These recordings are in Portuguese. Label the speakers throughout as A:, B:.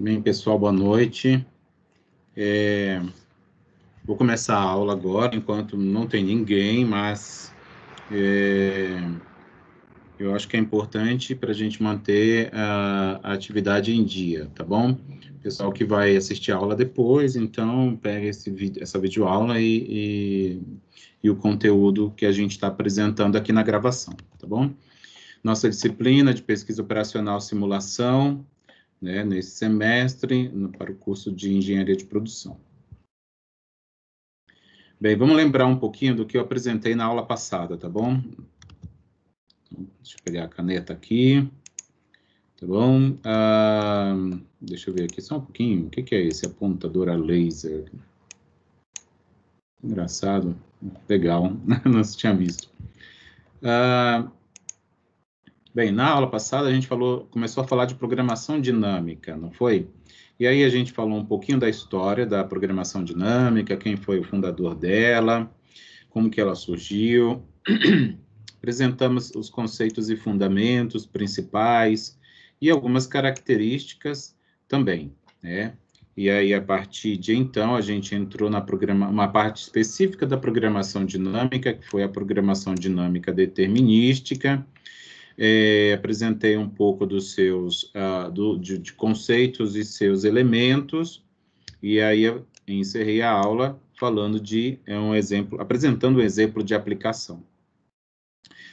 A: Bem, pessoal, boa noite. Vou começar a aula agora, enquanto não tem ninguém, mas eu acho que é importante para a gente manter a atividade em dia, tá bom? Pessoal que vai assistir a aula depois, então pega essa videoaula e o conteúdo que a gente está apresentando aqui na gravação, tá bom? Nossa disciplina de pesquisa operacional simulação, né, nesse semestre, para o curso de Engenharia de Produção. Bem, vamos lembrar um pouquinho do que eu apresentei na aula passada, tá bom? Deixa eu pegar a caneta aqui, tá bom? Deixa eu ver aqui só um pouquinho. O que é esse apontador a laser? Engraçado, legal, não tinha visto. Bem, na aula passada a gente começou a falar de programação dinâmica, não foi? E aí a gente falou um pouquinho da história da programação dinâmica, quem foi o fundador dela, como que ela surgiu. Apresentamos os conceitos e fundamentos principais e algumas características também, né? E aí, a partir de então, a gente entrou na uma parte específica da programação dinâmica, que foi a programação dinâmica determinística. Apresentei um pouco dos seus de conceitos e seus elementos, e aí eu encerrei a aula falando de apresentando um exemplo de aplicação.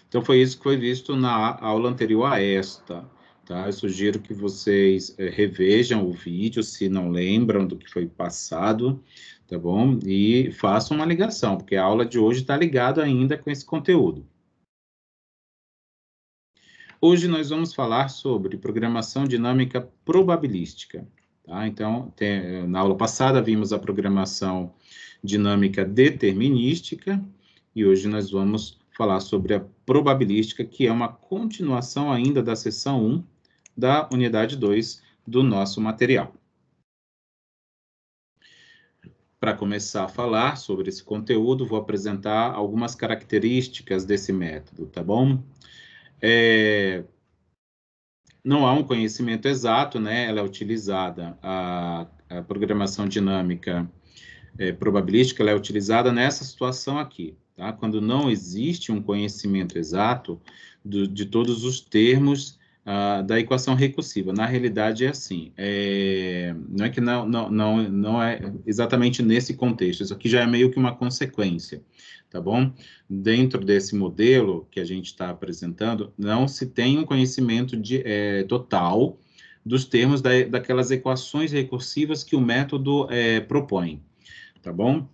A: Então, foi isso que foi visto na aula anterior a esta, tá? Eu sugiro que vocês revejam o vídeo, se não lembram do que foi passado, tá bom? E façam uma ligação, porque a aula de hoje está ligada ainda com esse conteúdo. Hoje nós vamos falar sobre programação dinâmica probabilística, tá? Então, na aula passada vimos a programação dinâmica determinística, e hoje nós vamos falar sobre a probabilística, que é uma continuação ainda da seção 1 da unidade 2 do nosso material. Para começar a falar sobre esse conteúdo, vou apresentar algumas características desse método, tá bom? Não há um conhecimento exato, né? Ela é utilizada, a programação dinâmica probabilística, ela é utilizada nessa situação aqui, tá? Quando não existe um conhecimento exato de todos os termos da equação recursiva. Na realidade, é assim, não é que não é exatamente nesse contexto, isso aqui já é meio que uma consequência, tá bom? Dentro desse modelo que a gente está apresentando, não se tem um conhecimento total dos termos daquelas equações recursivas que o método propõe, tá bom?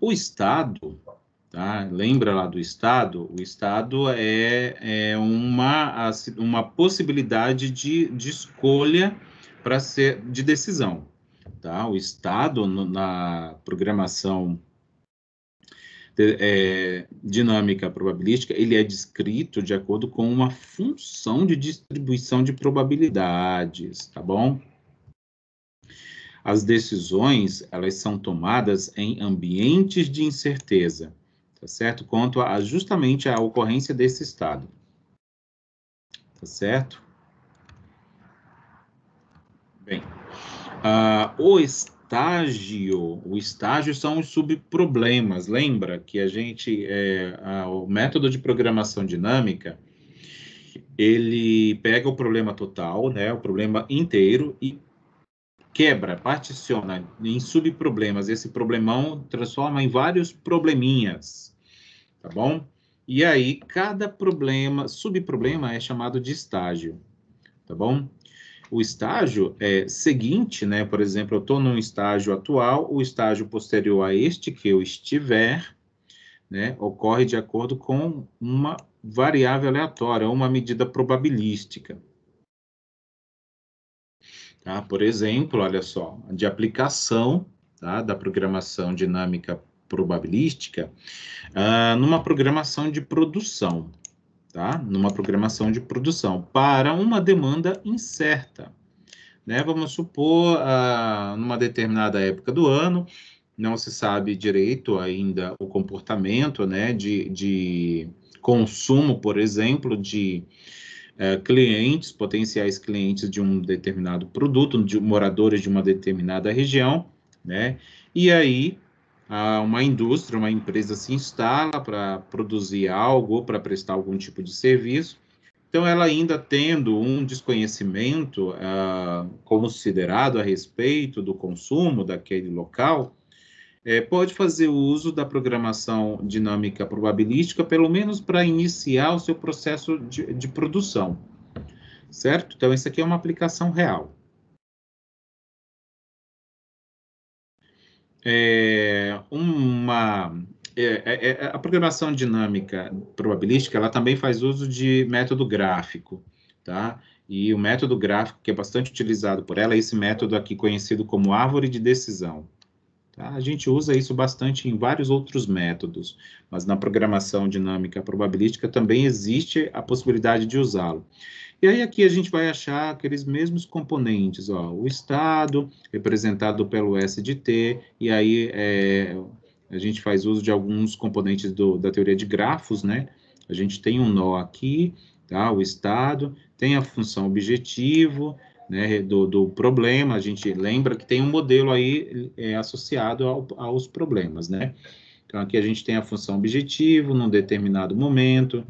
A: O estado, tá? Lembra lá do estado? O estado é uma possibilidade de escolha para ser de decisão, tá? O estado na programação dinâmica probabilística, ele é descrito de acordo com uma função de distribuição de probabilidades, tá bom? As decisões, elas são tomadas em ambientes de incerteza, tá certo? Quanto justamente à ocorrência desse estado, tá certo? Bem, o estágio são os subproblemas. Lembra que o método de programação dinâmica, ele pega o problema total, né, o problema inteiro, e quebra, particiona em subproblemas. Esse problemão transforma em vários probleminhas, tá bom? E aí, cada subproblema é chamado de estágio, tá bom? O estágio seguinte, né? Por exemplo, eu estou num estágio atual, o estágio posterior a este que eu estiver, né, ocorre de acordo com uma variável aleatória, uma medida probabilística. Tá? Por exemplo, olha só, de aplicação, tá, da programação dinâmica probabilística numa programação de produção, tá? Numa programação de produção para uma demanda incerta, né? Vamos supor, numa determinada época do ano, não se sabe direito ainda o comportamento, né, de consumo, por exemplo, de clientes, potenciais clientes de um determinado produto, de moradores de uma determinada região, né? E aí uma indústria, uma empresa se instala para produzir algo ou para prestar algum tipo de serviço. Então, ela ainda tendo um desconhecimento considerado a respeito do consumo daquele local, pode fazer uso da programação dinâmica probabilística, pelo menos para iniciar o seu processo de produção, certo? Então, isso aqui é uma aplicação real. A programação dinâmica probabilística, ela também faz uso de método gráfico, tá? E o método gráfico que é bastante utilizado por ela é esse método aqui conhecido como árvore de decisão. Tá? A gente usa isso bastante em vários outros métodos, mas na programação dinâmica probabilística também existe a possibilidade de usá-lo. E aí aqui a gente vai achar aqueles mesmos componentes, ó, o estado, representado pelo S de T, e aí a gente faz uso de alguns componentes da teoria de grafos, né? A gente tem um nó aqui, tá? O estado, tem a função objetivo, né, do problema, a gente lembra que tem um modelo aí associado aos problemas, né? Então, aqui a gente tem a função objetivo num determinado momento,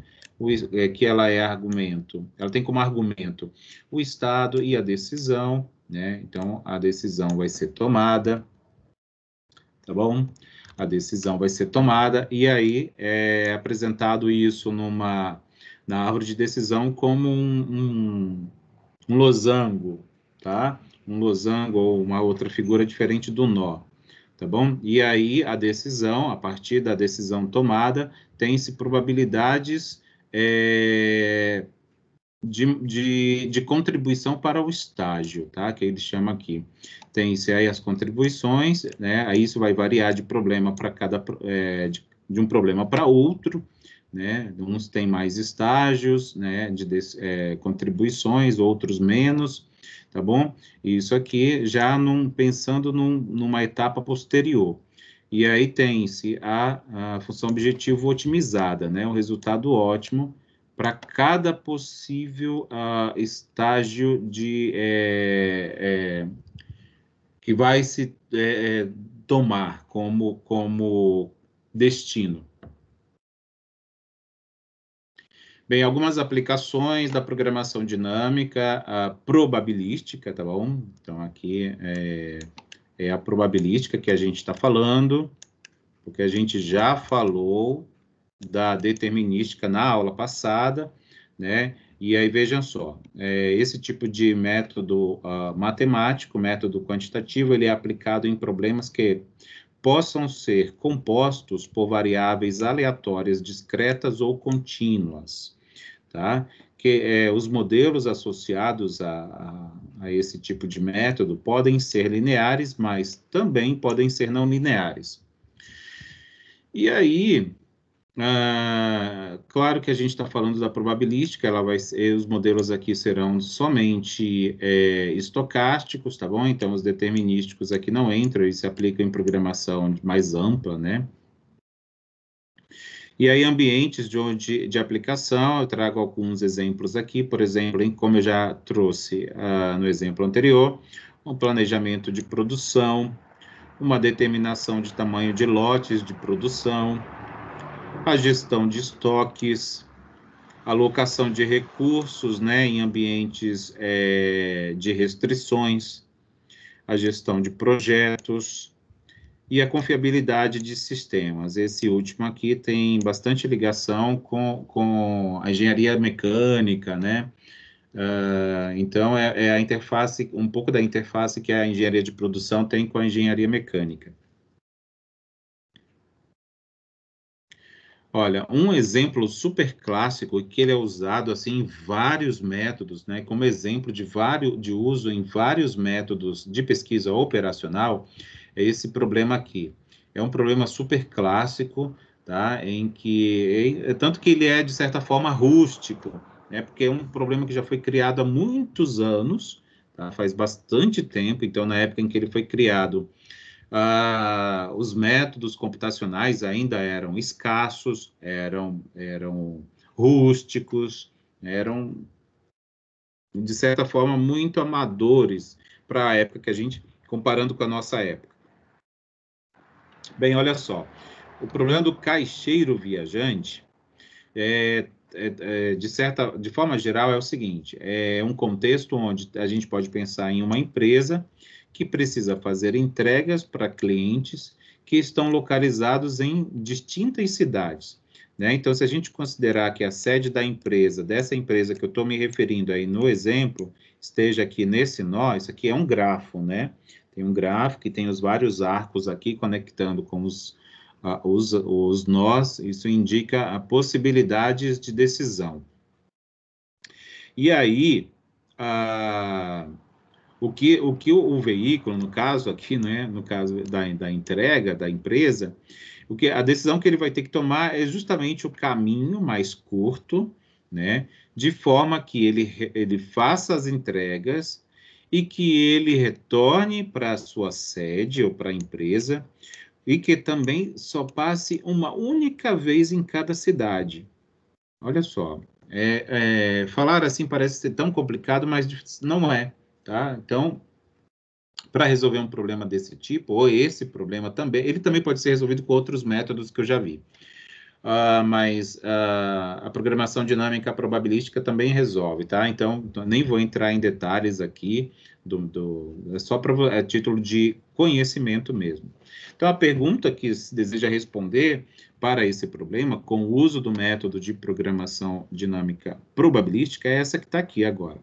A: que ela é argumento, ela tem como argumento o estado e a decisão, né? Então, a decisão vai ser tomada, tá bom? A decisão vai ser tomada, e aí é apresentado isso na árvore de decisão como um losango, tá? Um losango ou uma outra figura diferente do nó, tá bom? E aí a decisão, a partir da decisão tomada, tem-se probabilidades de contribuição para o estágio, tá? Que ele chama aqui. Tem-se aí as contribuições, né? Aí isso vai variar de problema para de um problema para outro, né? Uns têm mais estágios, né? De contribuições, outros menos, tá bom? Isso aqui já pensando numa etapa posterior. E aí tem-se a função objetivo otimizada, né? O resultado ótimo para cada possível estágio que vai se tomar como destino. Bem, algumas aplicações da programação dinâmica, probabilística, tá bom? Então, aqui é a probabilística que a gente está falando, porque a gente já falou da determinística na aula passada, né? E aí, vejam só, esse tipo de método matemático, método quantitativo, ele é aplicado em problemas que possam ser compostos por variáveis aleatórias discretas ou contínuas, tá? Que os modelos associados a esse tipo de método podem ser lineares, mas também podem ser não lineares. E aí, claro que a gente está falando da probabilística, os modelos aqui serão somente estocásticos, tá bom? Então, os determinísticos aqui não entram e se aplicam em programação mais ampla, né? E aí, ambientes de aplicação, eu trago alguns exemplos aqui, por exemplo, como eu já trouxe no exemplo anterior, um planejamento de produção, uma determinação de tamanho de lotes de produção, a gestão de estoques, alocação de recursos, né, em ambientes de restrições, a gestão de projetos e a confiabilidade de sistemas. Esse último aqui tem bastante ligação com a engenharia mecânica, né? Então, é a interface, um pouco da interface que a engenharia de produção tem com a engenharia mecânica. Olha, um exemplo super clássico que ele é usado assim em vários métodos, né, como exemplo de uso em vários métodos de pesquisa operacional, é esse problema aqui. É um problema super clássico, tá? Em que tanto que ele é de certa forma rústico, né? Porque é um problema que já foi criado há muitos anos, tá? Faz bastante tempo. Então, na época em que ele foi criado, os métodos computacionais ainda eram escassos, eram rústicos, eram de certa forma, muito amadores para a época que a gente, comparando com a nossa época. Bem, olha só, o problema do caixeiro viajante de forma geral, é o seguinte: é um contexto onde a gente pode pensar em uma empresa que precisa fazer entregas para clientes que estão localizados em distintas cidades, né? Então, se a gente considerar que a sede da empresa, dessa empresa que eu estou me referindo aí no exemplo, esteja aqui nesse nó, isso aqui é um grafo, né? Tem um grafo que tem os vários arcos aqui conectando com os nós, isso indica a possibilidades de decisão. E aí, o que o veículo, no caso aqui, né, no caso da entrega da empresa, a decisão que ele vai ter que tomar é justamente o caminho mais curto, né, de forma que ele faça as entregas e que ele retorne para a sua sede ou para a empresa, e que também só passe uma única vez em cada cidade. Olha só, falar assim parece ser tão complicado, mas não é, tá? Então, para resolver um problema desse tipo, ou esse problema também, ele também pode ser resolvido com outros métodos que eu já vi. Mas a programação dinâmica probabilística também resolve, tá? Então, nem vou entrar em detalhes aqui, é só para título de conhecimento mesmo. Então, a pergunta que se deseja responder para esse problema, com o uso do método de programação dinâmica probabilística, é essa que está aqui agora,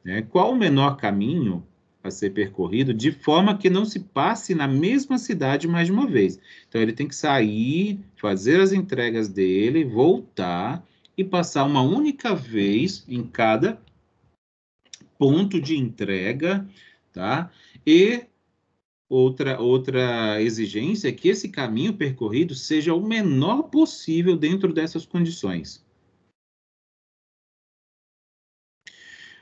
A: né? Qual o menor caminho a ser percorrido de forma que não se passe na mesma cidade mais de uma vez? Então, ele tem que sair, fazer as entregas dele, voltar e passar uma única vez em cada ponto de entrega, tá? E outra exigência é que esse caminho percorrido seja o menor possível dentro dessas condições.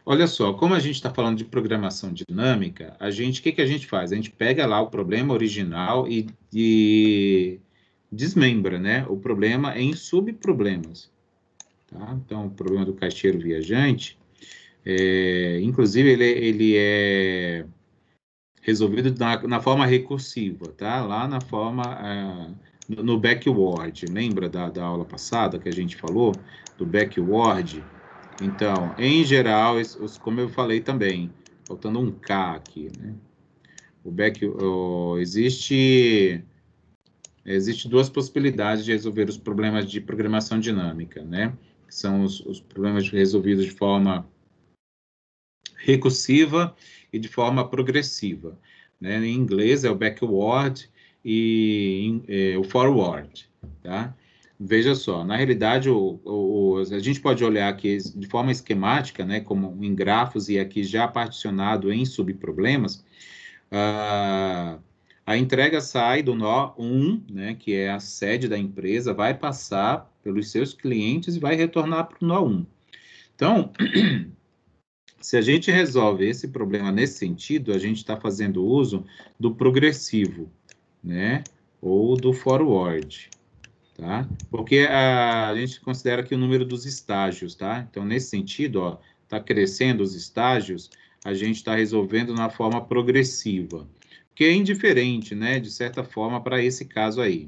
A: Olha só, como a gente está falando de programação dinâmica, o que a gente faz? A gente pega lá o problema original e desmembra, né, o problema em subproblemas. Tá? Então, o problema do caixeiro viajante, inclusive, ele é resolvido na forma recursiva, tá? Lá na forma, no backward. Lembra da aula passada que a gente falou do backward? Então, em geral, como eu falei também, faltando um K aqui, né? Existe duas possibilidades de resolver os problemas de programação dinâmica, né? Que são os problemas resolvidos de forma recursiva e de forma progressiva, né? Em inglês é o backward e o forward, tá? Veja só, na realidade, a gente pode olhar aqui de forma esquemática, né, como em grafos e aqui já particionado em subproblemas, a entrega sai do nó 1, né, que é a sede da empresa, vai passar pelos seus clientes e vai retornar para o nó 1. Então, se a gente resolve esse problema nesse sentido, a gente está fazendo uso do progressivo, né, ou do forward. Tá? Porque a gente considera aqui o número dos estágios, tá? Então, nesse sentido, ó, tá crescendo os estágios, a gente está resolvendo na forma progressiva, que é indiferente, né, de certa forma, para esse caso aí.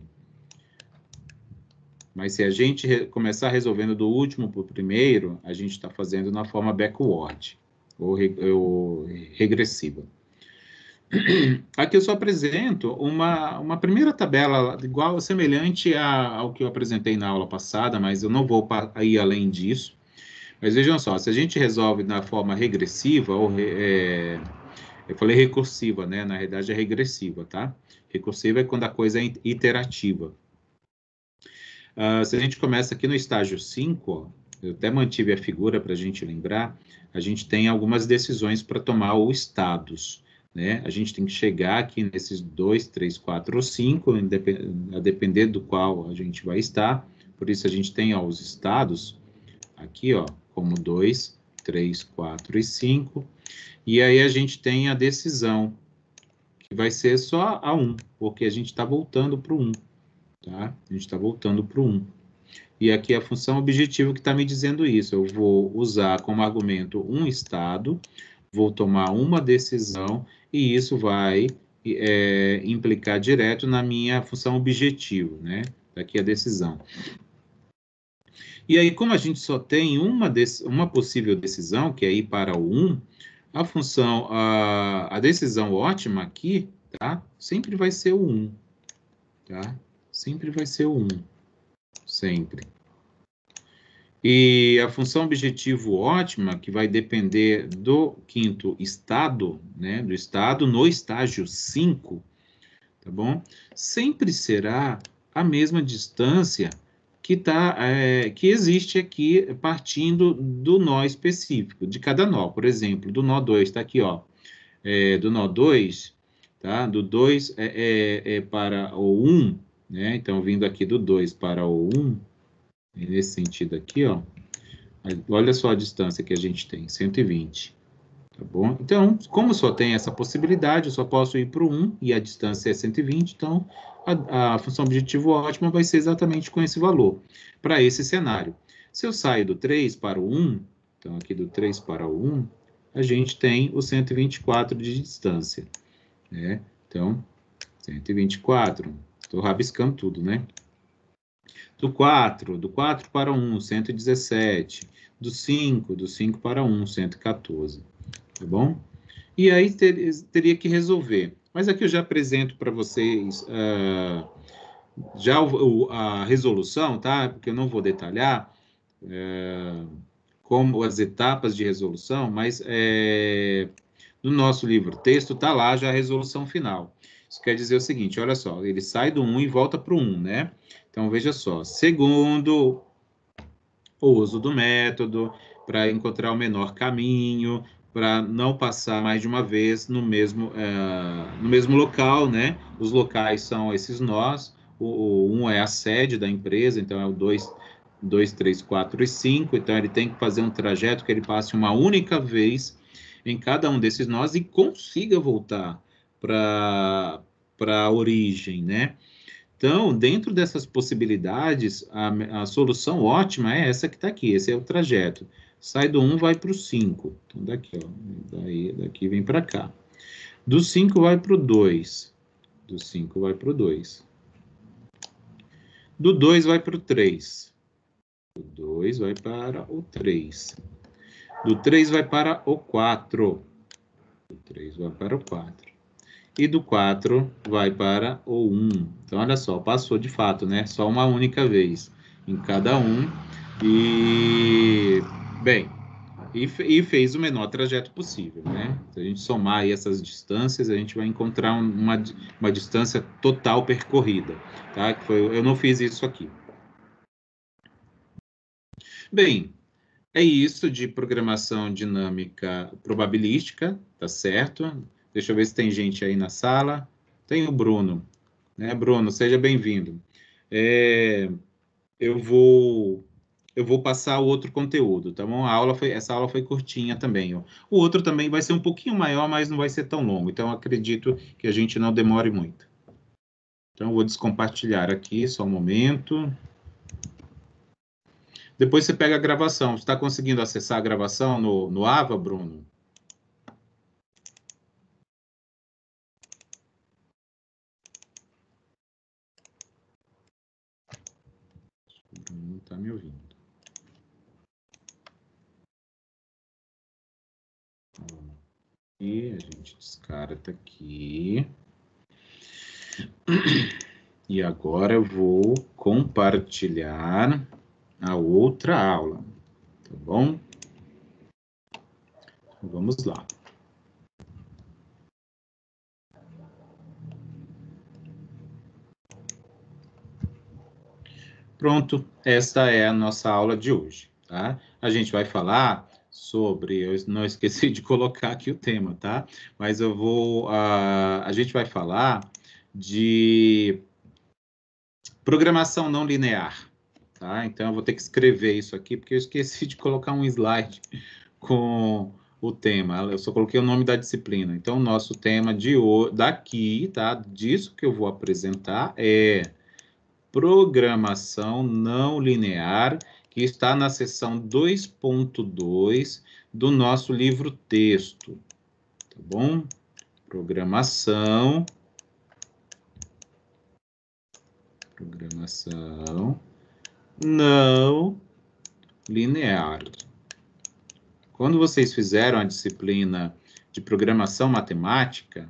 A: Mas se a gente começar resolvendo do último para o primeiro, a gente está fazendo na forma backward, ou regressiva. Aqui eu só apresento uma primeira tabela igual, semelhante ao que eu apresentei na aula passada, mas eu não vou ir além disso. Mas vejam só, se a gente resolve na forma regressiva, eu falei recursiva, né? Na realidade é regressiva, tá? Recursiva é quando a coisa é iterativa. Se a gente começa aqui no estágio 5, ó, eu até mantive a figura para a gente lembrar, a gente tem algumas decisões para tomar ou estados, né? A gente tem que chegar aqui nesses 2, 3, 4 ou 5, a depender do qual a gente vai estar. Por isso a gente tem, ó, os estados aqui, ó, como 2, 3, 4 e 5. E aí a gente tem a decisão, que vai ser só a 1, porque a gente está voltando para o 1, tá? A gente está voltando para o 1. E aqui é a função objetivo que está me dizendo isso. Eu vou usar como argumento um estado, vou tomar uma decisão, e isso vai implicar direto na minha função objetivo, né? Daqui a decisão. E aí, como a gente só tem uma possível decisão, que é ir para o 1, a decisão ótima aqui, tá? Sempre vai ser o 1, tá? Sempre vai ser o 1, sempre. E a função objetivo ótima, que vai depender do quinto estado, né? Do estado no estágio 5, tá bom? Sempre será a mesma distância que existe aqui partindo do nó específico, de cada nó. Por exemplo, do nó 2, está aqui, ó. Do nó 2, tá? Do 2 para o 1, né? Então, vindo aqui do 2 para o 1, nesse sentido aqui, ó. Olha só a distância que a gente tem, 120. Tá bom? Então, como só tem essa possibilidade, eu só posso ir para o 1 e a distância é 120, então a função objetivo ótima vai ser exatamente com esse valor, para esse cenário. Se eu saio do 3 para o 1, então aqui do 3 para o 1, a gente tem o 124 de distância, né? Então, 124, estou rabiscando tudo, né? Do 4 para 1, 117. Do 5 para 1, 114. Tá bom? E aí teria que resolver. Mas aqui eu já apresento para vocês já a resolução, tá? Porque eu não vou detalhar como as etapas de resolução, mas no nosso livro texto está lá já a resolução final. Isso quer dizer o seguinte, olha só, ele sai do 1 e volta para o 1, né? Então, veja só, segundo o uso do método, para encontrar o menor caminho, para não passar mais de uma vez no mesmo local, né? Os locais são esses nós, o 1 é a sede da empresa, então é o 2, 3, 4 e 5, então ele tem que fazer um trajeto que ele passe uma única vez em cada um desses nós e consiga voltar para a origem, né? Então, dentro dessas possibilidades, a solução ótima é essa que está aqui, esse é o trajeto. Sai do 1, vai para o 5. Então, daqui, ó, daqui vem para cá. Do 5 vai para o 2. Do 5 vai para o 2. Do 2 vai para o 3. Do 2 vai para o 3. Do 3 vai para o 4. Do 3 vai para o 4. E do 4 vai para o 1. Então, olha só, passou de fato, né? Só uma única vez em cada um. E, bem, e fez o menor trajeto possível, né? Se a gente somar aí essas distâncias, a gente vai encontrar uma distância total percorrida, tá? Eu não fiz isso aqui. Bem, é isso de programação dinâmica probabilística, tá certo? Deixa eu ver se tem gente aí na sala. Tem o Bruno, né? Bruno, seja bem-vindo. Eu vou passar o outro conteúdo, tá bom? Essa aula foi curtinha também, ó. O outro também vai ser um pouquinho maior, mas não vai ser tão longo. Então, acredito que a gente não demore muito. Então, eu vou descompartilhar aqui, só um momento. Depois você pega a gravação. Você está conseguindo acessar a gravação no Ava, Bruno? Não está me ouvindo. E a gente descarta aqui. E agora eu vou compartilhar a outra aula, tá bom? Vamos lá. Pronto, esta é a nossa aula de hoje, tá? A gente vai falar sobre, eu não esqueci de colocar aqui o tema, tá? Mas a gente vai falar de programação não linear, tá? Então eu vou ter que escrever isso aqui, porque eu esqueci de colocar um slide com o tema, eu só coloquei o nome da disciplina. Então, o nosso tema daqui, tá? Disso que eu vou apresentar é programação não linear, que está na seção 2.2 do nosso livro texto, tá bom? Programação não linear. Quando vocês fizeram a disciplina de programação matemática,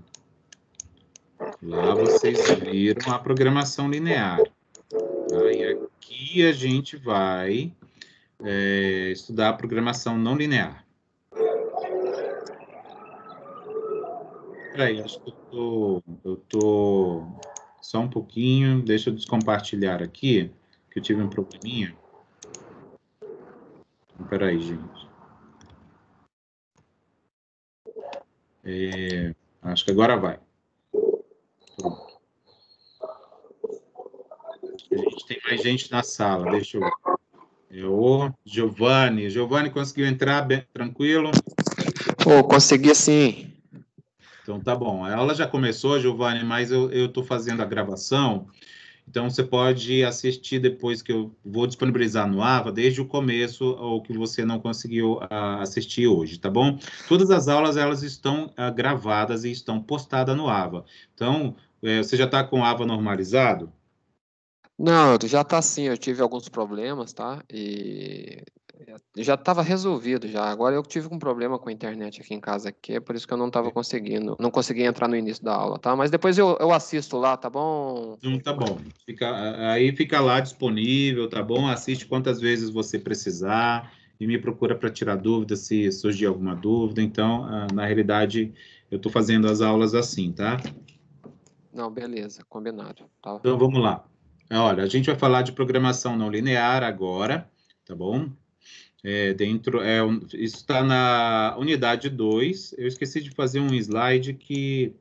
A: lá vocês viram a programação linear. Tá? E aqui a gente vai estudar a programação não linear. Peraí, acho que eu tô só um pouquinho, deixa eu descompartilhar aqui, que eu tive um probleminha. Peraí, gente. Acho que agora vai. Pronto. A gente tem mais gente na sala, deixa eu ver. O Giovanni. Giovanni conseguiu entrar bem, tranquilo?
B: Consegui sim.
A: Então tá bom. A aula já começou, Giovanni, mas eu estou fazendo a gravação. Então, você pode assistir depois que eu vou disponibilizar no AVA, desde o começo, ou que você não conseguiu assistir hoje, tá bom? Todas as aulas, elas estão gravadas e estão postadas no AVA. Então, você já está com o AVA normalizado?
B: Não, já tá sim, eu tive alguns problemas, tá? E já estava resolvido já. Agora eu tive um problema com a internet aqui em casa, aqui, é por isso que eu não estava conseguindo, não consegui entrar no início da aula, tá? Mas depois eu assisto lá, tá bom?
A: Então, tá bom. Aí fica lá disponível, tá bom? Assiste quantas vezes você precisar e me procura para tirar dúvidas, se surgir alguma dúvida. Então, na realidade, eu estou fazendo as aulas assim, tá?
B: Não, beleza, combinado, tá?
A: Então, vamos lá. Olha, a gente vai falar de programação não linear agora, tá bom? Isso está na unidade 2. Eu esqueci de fazer um slide que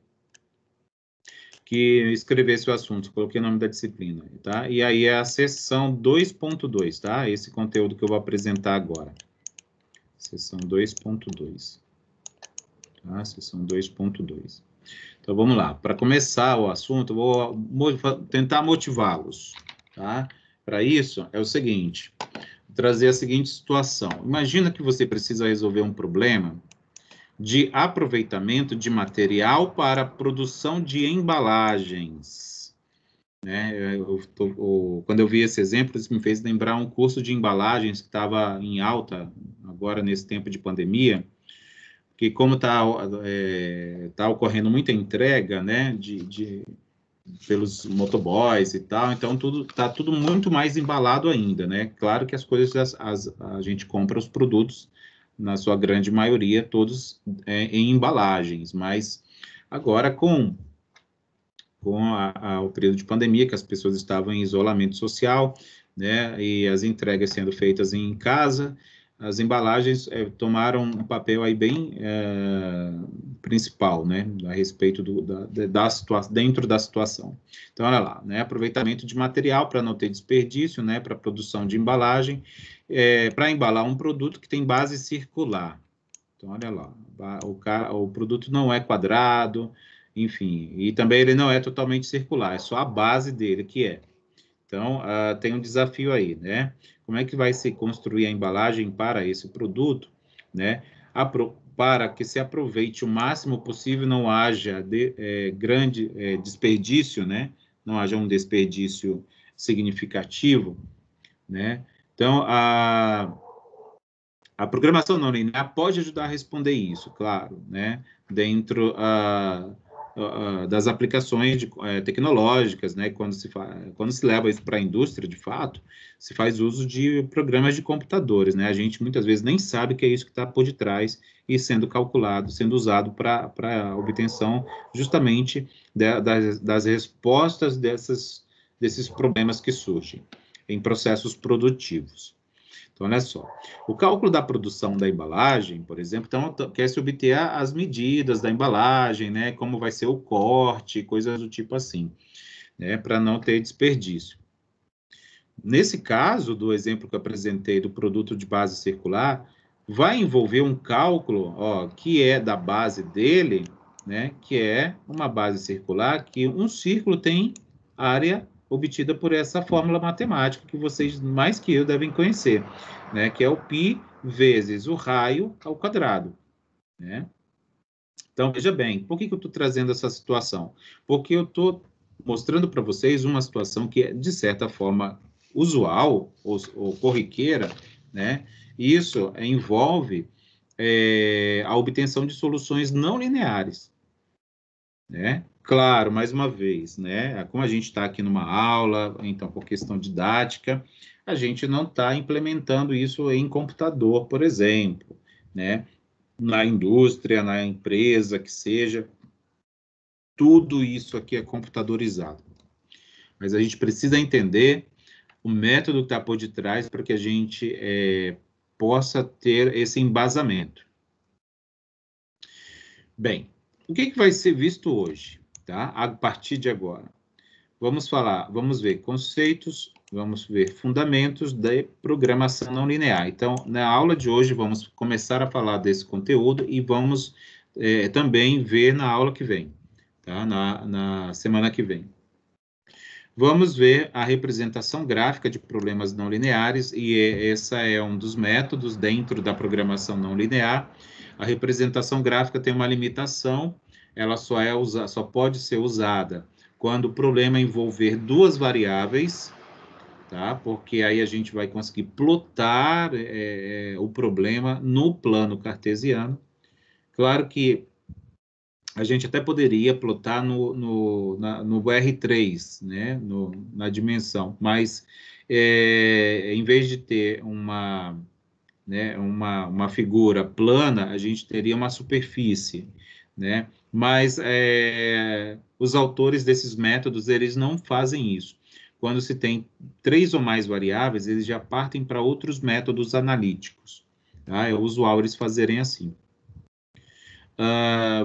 A: escrevesse o assunto, coloquei o nome da disciplina, tá? E aí é a seção 2.2, tá? Esse conteúdo que eu vou apresentar agora. Seção 2.2. Tá? Seção 2.2. Então, vamos lá. Para começar o assunto, eu vou tentar motivá-los, tá? Para isso, é o seguinte, vou trazer a seguinte situação. Imagina que você precisa resolver um problema de aproveitamento de material para produção de embalagens. Né? Quando eu vi esse exemplo, isso me fez lembrar um curso de embalagens que estava em alta agora nesse tempo de pandemia, que como tá ocorrendo muita entrega, né, pelos motoboys e tal, então tá tudo muito mais embalado ainda, né? Claro que as coisas a gente compra os produtos na sua grande maioria todos em embalagens, mas agora com o período de pandemia, que as pessoas estavam em isolamento social, né, e as entregas sendo feitas em casa, as embalagens tomaram um papel aí bem principal, né, a respeito dentro da situação. Então, olha lá, né, aproveitamento de material para não ter desperdício, né, para produção de embalagem, para embalar um produto que tem base circular. Então, olha lá, o produto não é quadrado, enfim, e também ele não é totalmente circular, é só a base dele que é. Então, tem um desafio aí, né? Como é que vai se construir a embalagem para esse produto, né? Para que se aproveite o máximo possível, não haja grande desperdício, né? Não haja um desperdício significativo, né? Então, a programação não linear pode ajudar a responder isso, claro, né? Dentro das aplicações tecnológicas, né? Quando se leva isso para a indústria, de fato, se faz uso de programas de computadores, né? A gente muitas vezes nem sabe que é isso que está por detrás e sendo calculado, sendo usado para a obtenção justamente das respostas desses problemas que surgem em processos produtivos. Então, olha só, o cálculo da produção da embalagem, por exemplo, então, quer-se obter as medidas da embalagem, né, como vai ser o corte, coisas do tipo assim, né, para não ter desperdício. Nesse caso, do exemplo que eu apresentei do produto de base circular, vai envolver um cálculo, ó, que é da base dele, né, que é uma base circular, que um círculo tem área obtida por essa fórmula matemática que vocês, mais que eu, devem conhecer, né? Que é o π vezes o raio ao quadrado, né? Então, veja bem, por que eu estou trazendo essa situação? Porque eu estou mostrando para vocês uma situação que é, de certa forma, usual ou corriqueira, né? Isso envolve a obtenção de soluções não lineares, né? Claro, mais uma vez, né? Como a gente está aqui numa aula, então, por questão didática, a gente não está implementando isso em computador, por exemplo, né? Na indústria, na empresa, que seja, tudo isso aqui é computadorizado. Mas a gente precisa entender o método que está por detrás para que a gente possa ter esse embasamento. Bem, o que vai ser visto hoje, tá? A partir de agora. Vamos ver conceitos, vamos ver fundamentos da programação não linear. Então, na aula de hoje, vamos começar a falar desse conteúdo e vamos também ver na aula que vem, tá? Na semana que vem. Vamos ver a representação gráfica de problemas não lineares, e esse é um dos métodos dentro da programação não linear. A representação gráfica tem uma limitação, ela só pode ser usada quando o problema envolver duas variáveis, tá? Porque aí a gente vai conseguir plotar o problema no plano cartesiano. Claro que a gente até poderia plotar no R3, né? Na dimensão, mas em vez de ter uma figura plana, a gente teria uma superfície, né? Mas os autores desses métodos, eles não fazem isso. Quando se tem 3 ou mais variáveis, eles já partem para outros métodos analíticos, tá? É usual eles fazerem assim.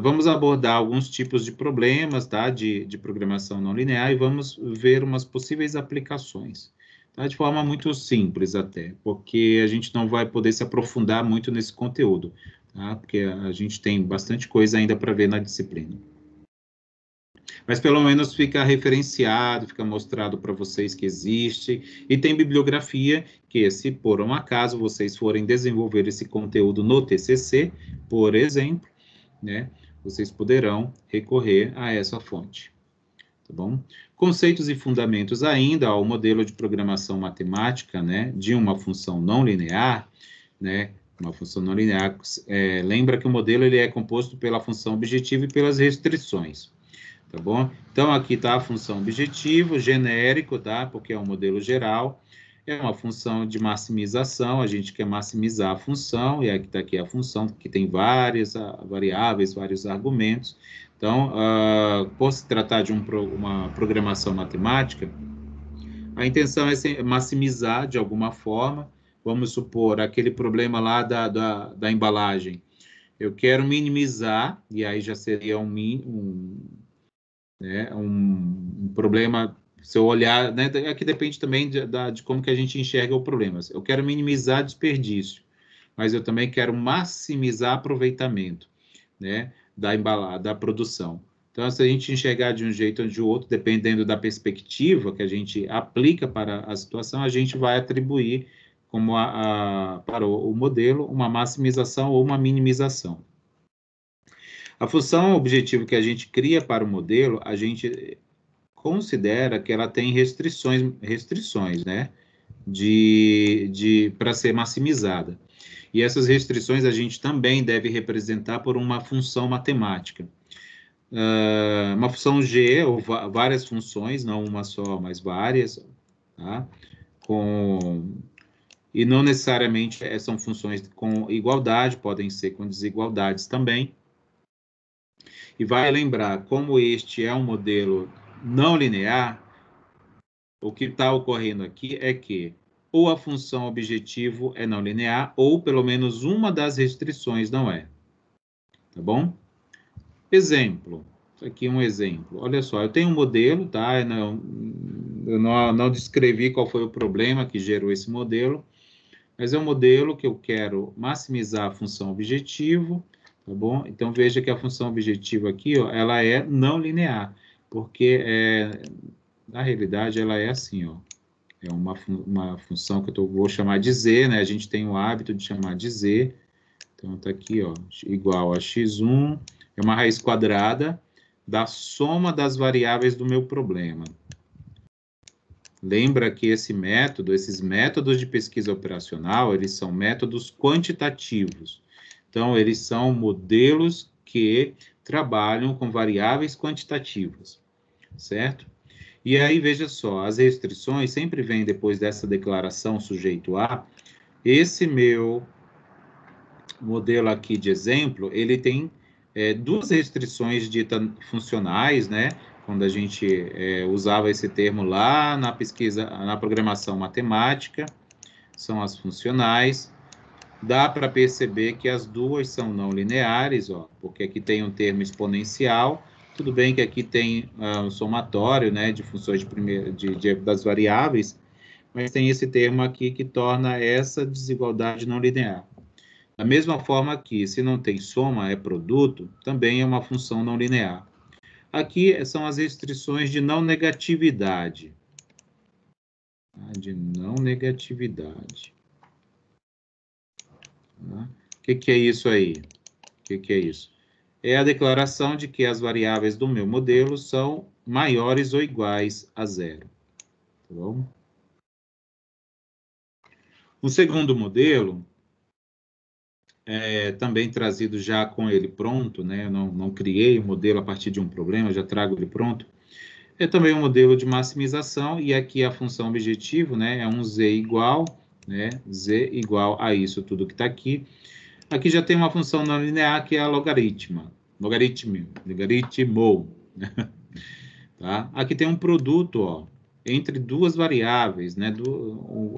A: Vamos abordar alguns tipos de problemas, tá? De programação não linear, e vamos ver umas possíveis aplicações, tá? De forma muito simples até, porque a gente não vai poder se aprofundar muito nesse conteúdo, tá? Porque a gente tem bastante coisa ainda para ver na disciplina. Mas pelo menos fica referenciado, fica mostrado para vocês que existe, e tem bibliografia que, se por um acaso vocês forem desenvolver esse conteúdo no TCC, por exemplo, né, vocês poderão recorrer a essa fonte, tá bom? Conceitos e fundamentos ainda ao modelo de programação matemática, né, de uma função não linear, né, uma função não linear, lembra que o modelo ele é composto pela função objetiva e pelas restrições, tá bom? Então, aqui está a função objetivo, genérico, tá? Porque é um modelo geral, é uma função de maximização, a gente quer maximizar a função, e aqui está aqui a função, que tem várias variáveis, vários argumentos. Então, por se tratar de uma programação matemática, a intenção é maximizar de alguma forma. Vamos supor, aquele problema lá da embalagem. Eu quero minimizar, e aí já seria um problema. Se eu olhar, né, aqui depende também de como que a gente enxerga o problema. Eu quero minimizar desperdício, mas eu também quero maximizar aproveitamento, né, da produção. Então, se a gente enxergar de um jeito ou de outro, dependendo da perspectiva que a gente aplica para a situação, a gente vai atribuir como para o modelo uma maximização ou uma minimização. A função objetivo que a gente cria para o modelo, a gente considera que ela tem restrições, né, para ser maximizada. E essas restrições a gente também deve representar por uma função matemática. Uma função G, ou várias funções, não uma só, mas várias, tá? E não necessariamente são funções com igualdade, podem ser com desigualdades também. E vai lembrar, como este é um modelo não linear, o que está ocorrendo aqui é que ou a função objetivo é não linear, ou pelo menos uma das restrições não é. Tá bom? Exemplo. Aqui um exemplo. Olha só, eu tenho um modelo, tá? Eu não descrevi qual foi o problema que gerou esse modelo, mas é um modelo que eu quero maximizar a função objetivo, tá bom? Então, veja que a função objetivo aqui, ó, ela é não linear, porque Na realidade, ela é assim, ó. É uma função que eu vou chamar de z, né? A gente tem o hábito de chamar de z. Então, está aqui, ó, igual a x1, é uma raiz quadrada da soma das variáveis do meu problema. Lembra que esses métodos de pesquisa operacional, eles são métodos quantitativos. Então, eles são modelos que trabalham com variáveis quantitativas, certo? E aí, veja só, as restrições sempre vêm depois dessa declaração sujeito a. Esse meu modelo aqui de exemplo, ele tem duas restrições ditas funcionais, né? Quando a gente usava esse termo lá na pesquisa, na programação matemática, são as funcionais. Dá para perceber que as duas são não lineares, ó, porque aqui tem um termo exponencial. Tudo bem que aqui tem um somatório, né, de funções das variáveis, mas tem esse termo aqui que torna essa desigualdade não linear. Da mesma forma que, se não tem soma, é produto, também é uma função não linear. Aqui são as restrições de não negatividade. De não negatividade. O que é isso aí? O que é isso? É a declaração de que as variáveis do meu modelo são maiores ou iguais a zero. Tá bom? O segundo modelo, também trazido já com ele pronto, né? Eu não criei o modelo a partir de um problema, já trago ele pronto. É também um modelo de maximização, e aqui a função objetivo, né, é um z igual, né, z igual a isso tudo que está aqui. Aqui já tem uma função não linear, que é a logaritmo, tá? Aqui tem um produto, ó, entre duas variáveis, né,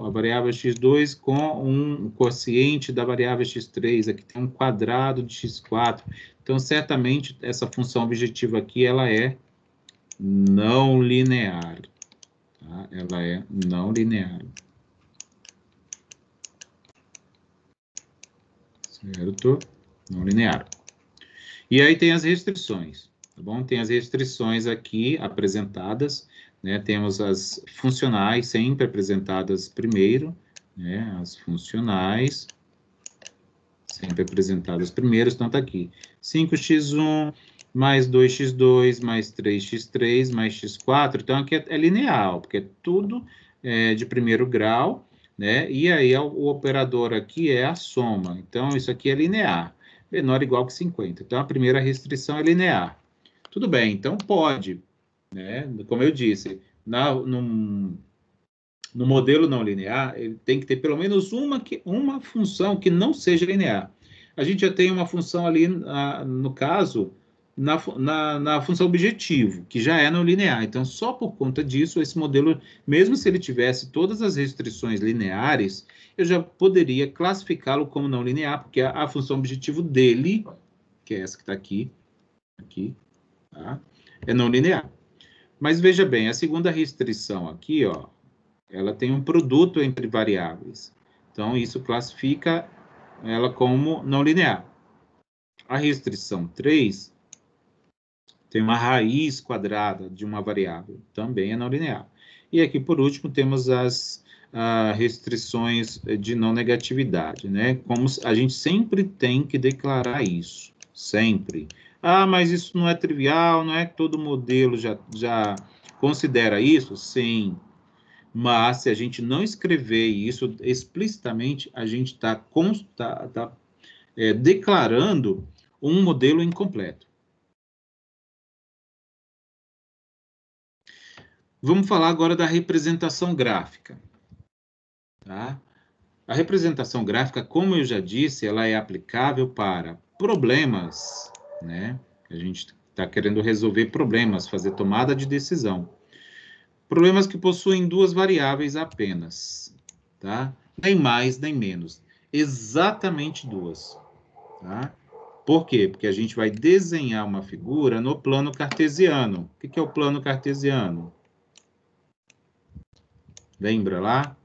A: a variável x2 com um quociente da variável x3, aqui tem um quadrado de x4, então certamente essa função objetiva aqui, ela é não linear, tá? Ela é não linear, certo? Não linear. E aí tem as restrições, tá bom? Tem as restrições aqui apresentadas, né? Temos as funcionais sempre apresentadas primeiro, né? As funcionais sempre apresentadas primeiro, então tá aqui. 5x1 mais 2x2 mais 3x3 mais x4, então aqui é linear, porque é tudo de primeiro grau, né? E aí o operador aqui é a soma, então isso aqui é linear, menor ou igual que 50. Então a primeira restrição é linear. Tudo bem, então pode, né? Como eu disse, no modelo não linear, ele tem que ter pelo menos uma função que não seja linear. A gente já tem uma função ali, no caso, na função objetivo, que já é não linear. Então, só por conta disso, esse modelo, mesmo se ele tivesse todas as restrições lineares, eu já poderia classificá-lo como não linear, porque a função objetivo dele, que é essa que está aqui, tá? É não linear. Mas veja bem, a segunda restrição aqui, ó, ela tem um produto entre variáveis. Então, isso classifica ela como não linear. A restrição 3 tem uma raiz quadrada de uma variável, também é não linear. E aqui, por último, temos as restrições de não negatividade, né? Como a gente sempre tem que declarar isso, sempre. Ah, mas isso não é trivial, não é que todo modelo já considera isso? Sim. Mas, se a gente não escrever isso explicitamente, a gente está declarando um modelo incompleto. Vamos falar agora da representação gráfica. Tá? A representação gráfica, como eu já disse, ela é aplicável para problemas, né? A gente está querendo resolver problemas, fazer tomada de decisão. Problemas que possuem duas variáveis apenas, tá? Nem mais, nem menos. Exatamente duas, tá? Por quê? Porque a gente vai desenhar uma figura no plano cartesiano. O que é o plano cartesiano? Lembra lá?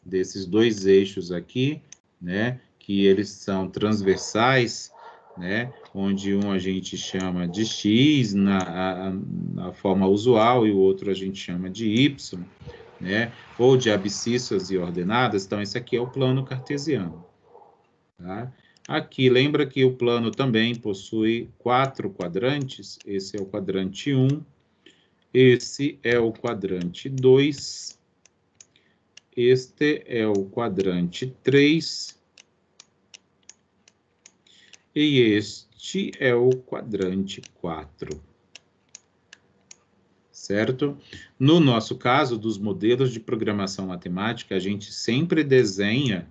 A: Desses dois eixos aqui, né? Que eles são transversais, né? onde um a gente chama de x na forma usual e o outro a gente chama de y, né? Ou de abscissas e ordenadas. Então, esse aqui é o plano cartesiano. Tá? Aqui, lembra que o plano também possui 4 quadrantes. Esse é o quadrante 1, esse é o quadrante 2, este é o quadrante 3 e este é o quadrante 4. Certo? No nosso caso, dos modelos de programação matemática, a gente sempre desenha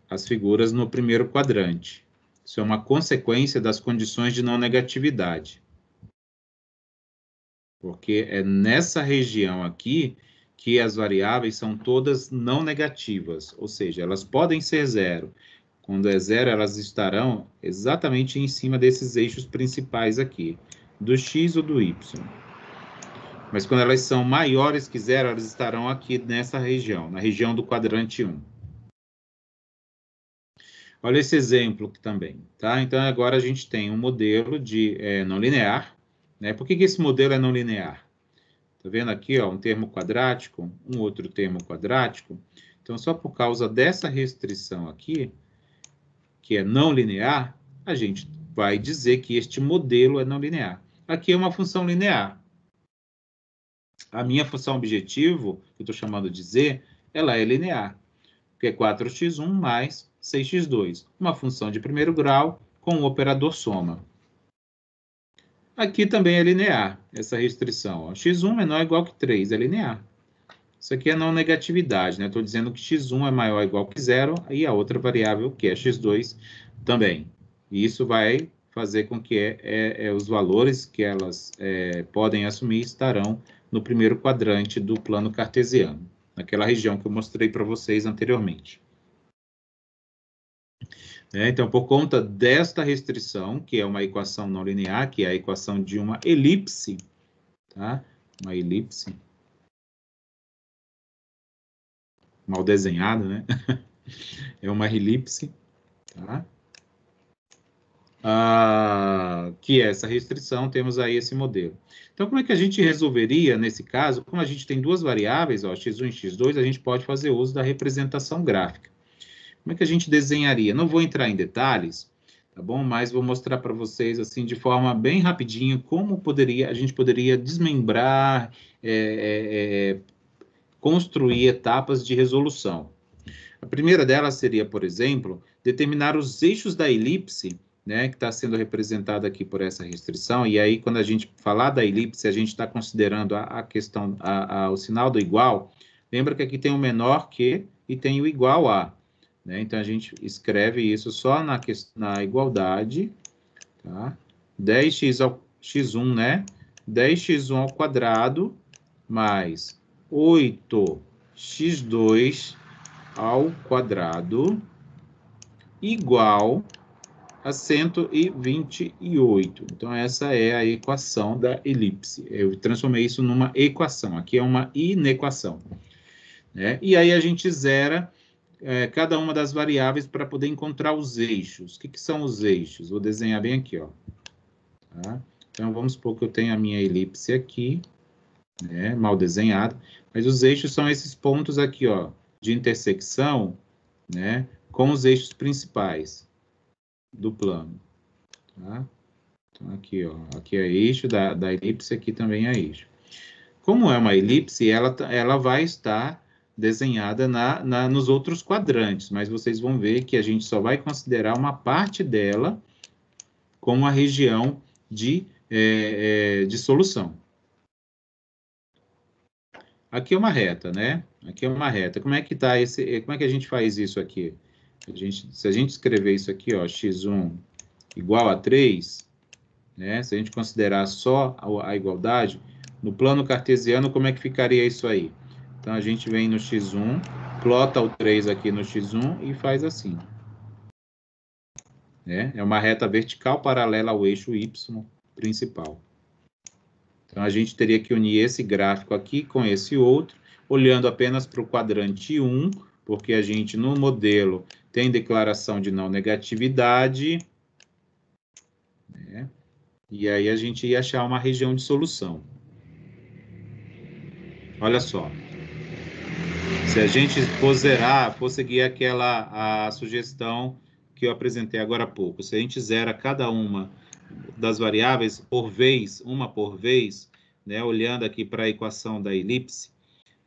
A: as figuras no primeiro quadrante. Isso é uma consequência das condições de não negatividade. Porque é nessa região aqui que as variáveis são todas não negativas, ou seja, elas podem ser zero. Quando é zero, elas estarão exatamente em cima desses eixos principais aqui, do x ou do y. Mas quando elas são maiores que zero, elas estarão aqui nessa região, na região do quadrante 1. Olha esse exemplo aqui também, tá? Então, agora a gente tem um modelo de não linear, né? Por que esse modelo é não linear? Tá vendo aqui, ó, um termo quadrático, um outro termo quadrático. Então, só por causa dessa restrição aqui, que é não linear, a gente vai dizer que este modelo é não linear. Aqui é uma função linear. A minha função objetivo, que eu estou chamando de z, ela é linear, que é 4x1 mais 6x2, uma função de primeiro grau com o operador soma. Aqui também é linear, essa restrição. Ó. x1 menor ou igual que 3, é linear. Isso aqui é não negatividade, né? Estou dizendo que x1 é maior ou igual que zero, e a outra variável, que é x2, também. E isso vai fazer com que os valores que elas podem assumir estarão no primeiro quadrante do plano cartesiano, naquela região que eu mostrei para vocês anteriormente. Então, por conta desta restrição, que é uma equação não linear, que é a equação de uma elipse, tá? Uma elipse mal desenhada, né? É uma elipse, tá? Que é essa restrição, temos aí esse modelo. Então, como é que a gente resolveria nesse caso? Como a gente tem duas variáveis, ó, x1 e x2, a gente pode fazer uso da representação gráfica. Como é que a gente desenharia? Não vou entrar em detalhes, tá bom? Mas vou mostrar para vocês, assim, de forma bem rapidinha, como a gente poderia desmembrar, construir etapas de resolução. A primeira delas seria, por exemplo, determinar os eixos da elipse, né, que está sendo representada aqui por essa restrição, e aí, quando a gente falar da elipse, a gente está considerando a questão, o sinal do igual. Lembra que aqui tem o menor que e tem o igual a. Né? Então, a gente escreve isso só na igualdade, tá? 10x ao x1, né? 10x1 ao quadrado mais 8x2 ao quadrado igual a 128. Então, essa é a equação da elipse. Eu transformei isso numa equação. Aqui é uma inequação. Né? E aí, a gente zera cada uma das variáveis para poder encontrar os eixos. O que são os eixos? Vou desenhar bem aqui, ó. Tá? Então, vamos supor que eu tenho a minha elipse aqui, né, mal desenhada, mas os eixos são esses pontos aqui, ó, de intersecção, né, com os eixos principais do plano. Tá? Então, aqui, ó, aqui é eixo da elipse, aqui também é eixo. Como é uma elipse, ela vai estar desenhada nos outros quadrantes, mas vocês vão ver que a gente só vai considerar uma parte dela como a região de solução. Aqui é uma reta, né? Aqui é uma reta. Como é que tá como é que a gente faz isso aqui? Se a gente escrever isso aqui, ó, x1 igual a 3, né? Se a gente considerar só a igualdade, no plano cartesiano, como é que ficaria isso aí? Então, a gente vem no x1, plota o 3 aqui no x1 e faz assim. Né? É uma reta vertical paralela ao eixo y principal. Então, a gente teria que unir esse gráfico aqui com esse outro, olhando apenas para o quadrante 1, porque a gente, no modelo, tem declaração de não negatividade, né? E aí a gente ia achar uma região de solução. Olha só. Se a gente for zerar, for seguir a sugestão que eu apresentei agora há pouco, se a gente zera cada uma das variáveis por vez, uma por vez, né, olhando aqui para a equação da elipse,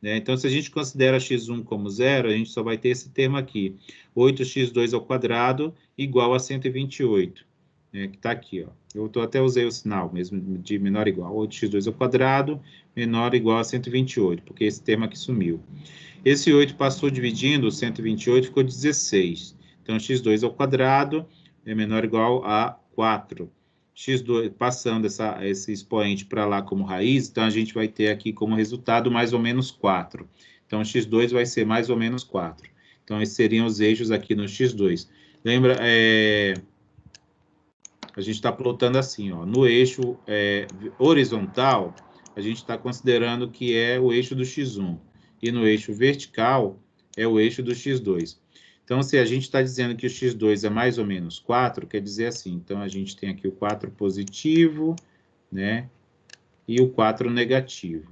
A: né, então se a gente considera x1 como zero, a gente só vai ter esse termo aqui, 8x2 ao quadrado igual a 128, né, que está aqui, ó. Eu até usei o sinal mesmo de menor ou igual, 8x2 ao quadrado menor ou igual a 128, porque esse termo aqui sumiu. Esse 8 passou dividindo, 128 ficou 16. Então, x2 ao quadrado é menor ou igual a 4. x2, passando esse expoente para lá como raiz, então a gente vai ter aqui como resultado mais ou menos 4. Então, x2 vai ser mais ou menos 4. Então, esses seriam os eixos aqui no x2. Lembra, a gente está plotando assim, ó, no eixo horizontal, a gente está considerando que é o eixo do x1. E no eixo vertical é o eixo do x2. Então, se a gente está dizendo que o x2 é mais ou menos 4, quer dizer assim, então a gente tem aqui o 4 positivo, né, e o 4 negativo.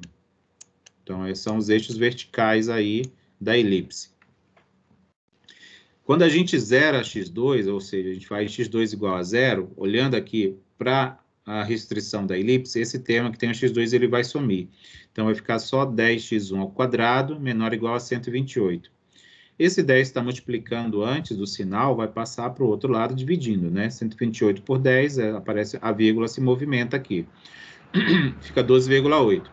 A: Então, esses são os eixos verticais aí da elipse. Quando a gente zera x2, ou seja, a gente faz x2 igual a zero, olhando aqui para a restrição da elipse, esse termo que tem o x2 ele vai sumir. Então, vai ficar só 10x1 ao quadrado menor ou igual a 128. Esse 10 está multiplicando antes do sinal, vai passar para o outro lado dividindo, né? 128 por 10, aparece a vírgula, se movimenta aqui. Fica 12,8.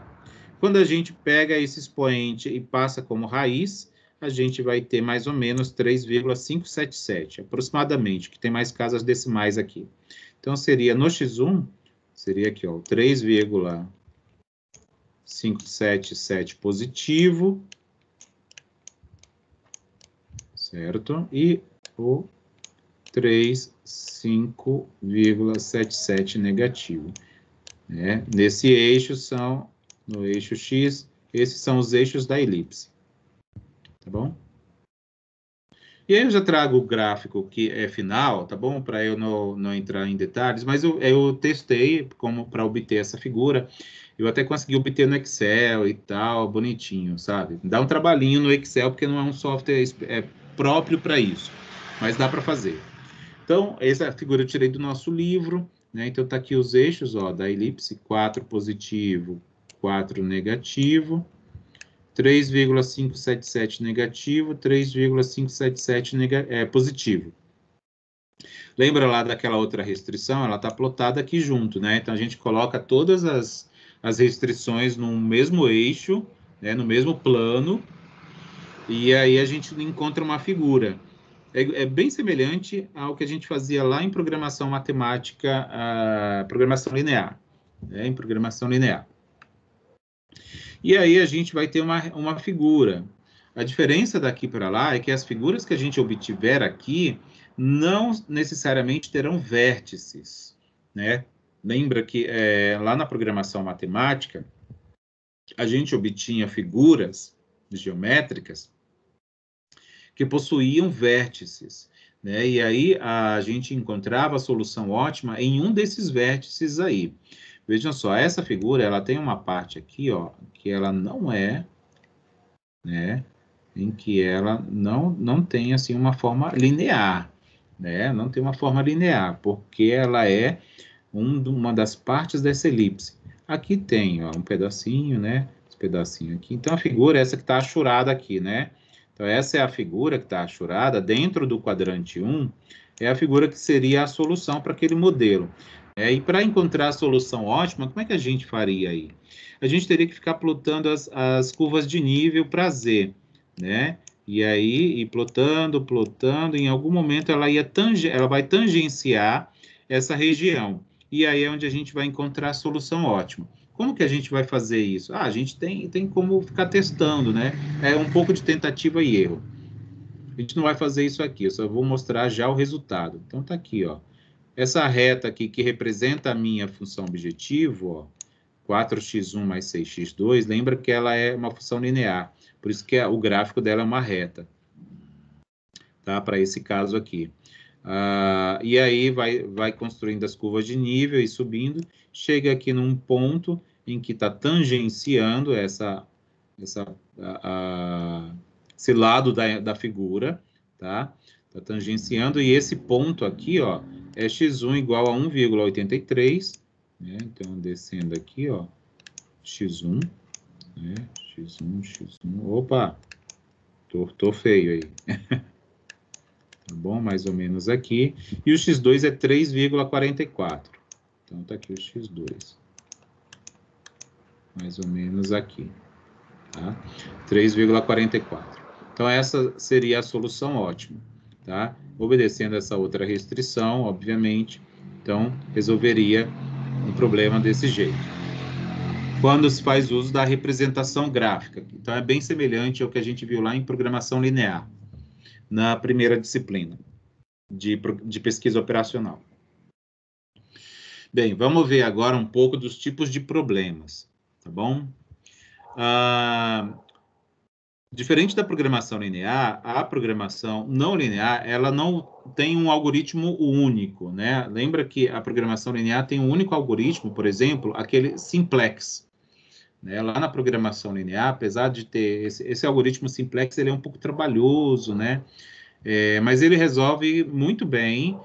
A: Quando a gente pega esse expoente e passa como raiz, a gente vai ter mais ou menos 3,577, aproximadamente, que tem mais casas decimais aqui. Então, seria no x1, seria aqui, ó, 3,577 positivo, certo? E o 3,577 negativo. Né? Nesse eixo são, no eixo X, esses são os eixos da elipse. Tá bom? E aí eu já trago o gráfico que é final, tá bom? Para eu não entrar em detalhes, mas eu testei como para obter essa figura. Eu até consegui obter no Excel e tal, bonitinho, sabe? Dá um trabalhinho no Excel, porque não é um software próprio para isso, mas dá para fazer. Então, essa figura eu tirei do nosso livro, né? Então, tá aqui os eixos, ó, da elipse, 4 positivo, 4 negativo, 3,577 negativo, 3,577 positivo. Lembra lá daquela outra restrição? Ela está plotada aqui junto, né? Então, a gente coloca todas as restrições no mesmo eixo, né? No mesmo plano, e aí a gente encontra uma figura. É bem semelhante ao que a gente fazia lá em programação matemática, programação linear, né? Em programação linear. E aí a gente vai ter uma figura. A diferença daqui para lá é que as figuras que a gente obtiver aqui não necessariamente terão vértices, né? Lembra que lá na programação matemática, a gente obtinha figuras geométricas que possuíam vértices, né? E aí a gente encontrava a solução ótima em um desses vértices aí. Vejam só, essa figura, ela tem uma parte aqui, ó, que ela não é, né? Em que ela não tem, assim, uma forma linear, né? Não tem uma forma linear, porque ela é uma das partes dessa elipse. Aqui tem, ó, um pedacinho, né? Esse pedacinho aqui. Então, a figura é essa que está achurada aqui, né? Então, essa é a figura que está achurada dentro do quadrante 1, é a figura que seria a solução para aquele modelo. E para encontrar a solução ótima, como é que a gente faria aí? A gente teria que ficar plotando as curvas de nível para Z, né? E aí, plotando, em algum momento ela vai tangenciar essa região. E aí é onde a gente vai encontrar a solução ótima. Como que a gente vai fazer isso? A gente tem como ficar testando, né? É um pouco de tentativa e erro. A gente não vai fazer isso aqui, eu só vou mostrar já o resultado. Então, tá aqui, ó. Essa reta aqui que representa a minha função objetivo, ó, 4x1 mais 6x2, lembra que ela é uma função linear. Por isso que o gráfico dela é uma reta. tá? Para esse caso aqui. E aí vai construindo as curvas de nível e subindo, chega aqui num ponto em que está tangenciando esse lado da figura, tá? Está tangenciando, e esse ponto aqui, ó, é x1 igual a 1,83, né? Então, descendo aqui, ó, x1, né? x1, opa, tô feio aí. Tá bom? Mais ou menos aqui. E o x2 é 3,44. Então, tá aqui o x2. Mais ou menos aqui. Tá? 3,44. Então, essa seria a solução ótima. Tá? Obedecendo essa outra restrição, obviamente, então, resolveria um problema desse jeito. Quando se faz uso da representação gráfica. Então, é bem semelhante ao que a gente viu lá em programação linear, na primeira disciplina de pesquisa operacional. Bem, vamos ver agora um pouco dos tipos de problemas, tá bom? Diferente da programação linear, a programação não linear, ela não tem um algoritmo único, né? Lembra que a programação linear tem um único algoritmo, por exemplo, aquele simplex, né? Lá na programação linear, apesar de ter esse algoritmo simplex, ele é um pouco trabalhoso, né? Mas ele resolve muito bem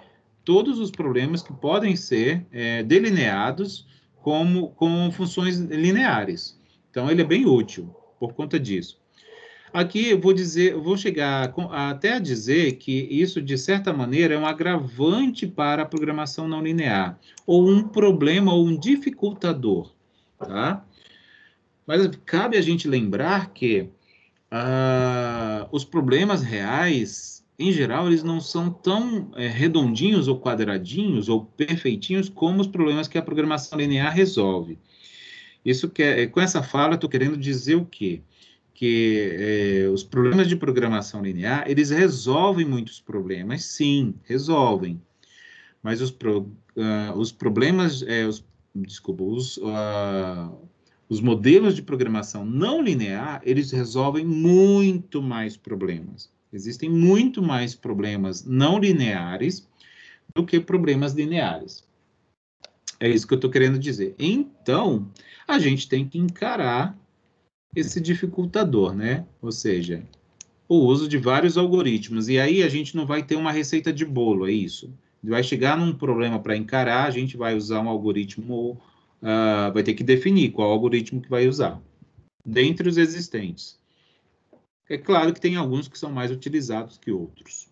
A: todos os problemas que podem ser delineados com funções lineares. Então, ele é bem útil por conta disso. Aqui eu vou chegar até a dizer que isso, de certa maneira, é um agravante para a programação não linear, ou um problema, ou um dificultador, tá? Mas cabe a gente lembrar que os problemas reais, em geral, eles não são tão redondinhos ou quadradinhos ou perfeitinhos como os problemas que a programação linear resolve. Com essa fala, eu estou querendo dizer o quê? Que os problemas de programação linear, eles resolvem muitos problemas, sim, resolvem. Mas os problemas, os modelos de programação não linear, eles resolvem muito mais problemas. Existem muito mais problemas não lineares do que problemas lineares. É isso que eu estou querendo dizer. Então, a gente tem que encarar esse dificultador, né? Ou seja, o uso de vários algoritmos. E aí a gente não vai ter uma receita de bolo, é isso. Vai chegar num problema para encarar, a gente vai usar um algoritmo, vai ter que definir qual algoritmo que vai usar, dentre os existentes. É claro que tem alguns que são mais utilizados que outros.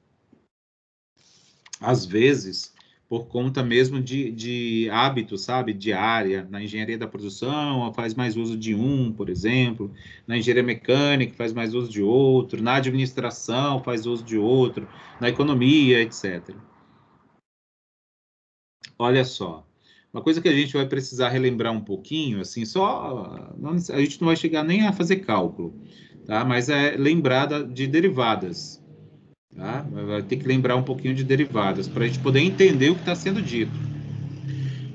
A: Às vezes, por conta mesmo de hábito, sabe, de área. Na engenharia da produção, faz mais uso de um, por exemplo. Na engenharia mecânica, faz mais uso de outro. Na administração, faz uso de outro. Na economia, etc. Olha só, uma coisa que a gente vai precisar relembrar um pouquinho, assim, a gente não vai chegar nem a fazer cálculo, tá? Mas é lembrar de derivadas, tá? Vai ter que lembrar um pouquinho de derivadas, para a gente poder entender o que está sendo dito.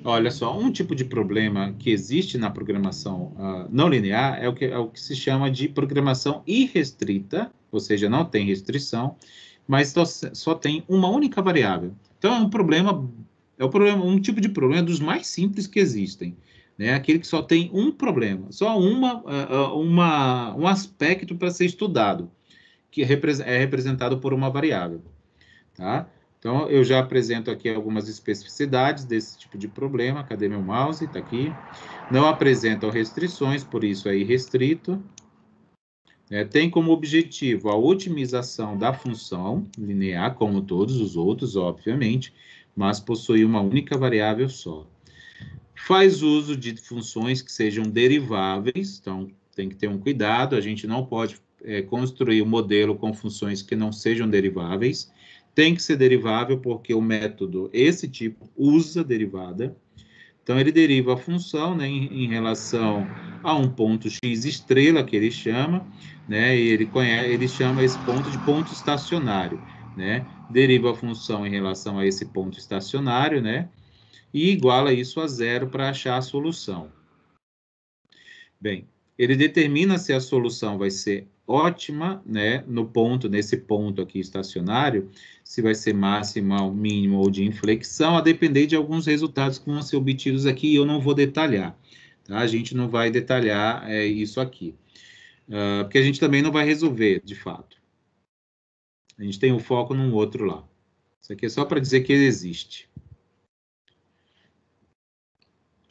A: Olha só, um tipo de problema que existe na programação não linear é o que se chama de programação irrestrita, ou seja, não tem restrição, mas só tem uma única variável. Então, um tipo de problema dos mais simples que existem, né? Aquele que só tem um problema, só um aspecto para ser estudado, que é representado por uma variável, tá? Então, eu já apresento aqui algumas especificidades desse tipo de problema. Cadê meu mouse? Está aqui. Não apresentam restrições, por isso é irrestrito. Tem como objetivo a otimização da função linear, como todos os outros, obviamente, mas possui uma única variável só. Faz uso de funções que sejam deriváveis, então tem que ter um cuidado, a gente não pode construir um modelo com funções que não sejam deriváveis. Tem que ser derivável porque o método, esse tipo, usa derivada. Então, ele deriva a função, né, em relação a um ponto x estrela, que ele chama, né, e ele chama esse ponto de ponto estacionário, né? Deriva a função em relação a esse ponto estacionário, né? E iguala isso a zero para achar a solução. Bem, ele determina se a solução vai ser ótima, né, nesse ponto aqui estacionário, se vai ser máxima, mínima ou de inflexão, a depender de alguns resultados que vão ser obtidos aqui, e eu não vou detalhar, tá? A gente não vai detalhar isso aqui, porque a gente também não vai resolver, de fato. A gente tem o foco num outro lá. Isso aqui é só para dizer que ele existe.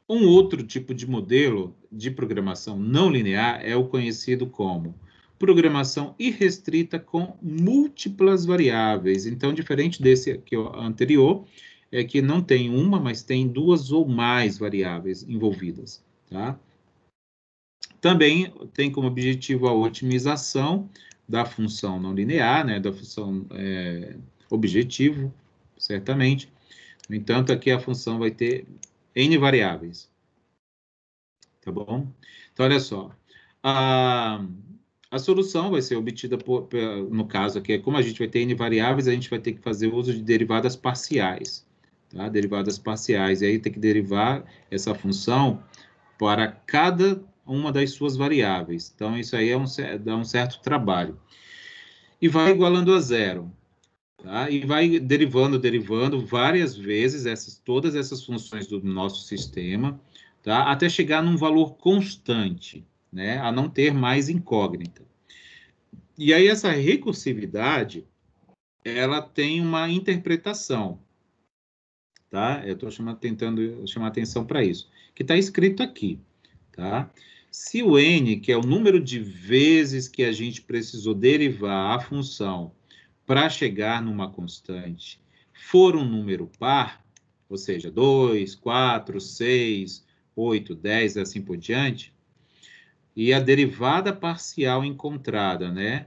A: Um outro tipo de modelo de programação não linear é o conhecido como programação irrestrita com múltiplas variáveis. Então, diferente desse aqui anterior, é que não tem uma, mas tem duas ou mais variáveis envolvidas, tá? Também tem como objetivo a otimização da função não linear, né, da função objetivo, certamente. No entanto, aqui a função vai ter N variáveis. Tá bom? Então, olha só. A solução vai ser obtida, no caso aqui, como a gente vai ter N variáveis, a gente vai ter que fazer uso de derivadas parciais. Tá? Derivadas parciais. E aí tem que derivar essa função para cada uma das suas variáveis. Então, isso aí dá um certo trabalho. E vai igualando a zero. Tá? E vai derivando várias vezes todas essas funções do nosso sistema, tá? Até chegar num valor constante, né? A não ter mais incógnita. E aí essa recursividade, ela tem uma interpretação, tá? Eu estou tentando chamar atenção para isso, que está escrito aqui, tá? Se o n, que é o número de vezes que a gente precisou derivar a função para chegar numa constante, for um número par, ou seja, 2, 4, 6, 8, 10, assim por diante, e a derivada parcial encontrada, né,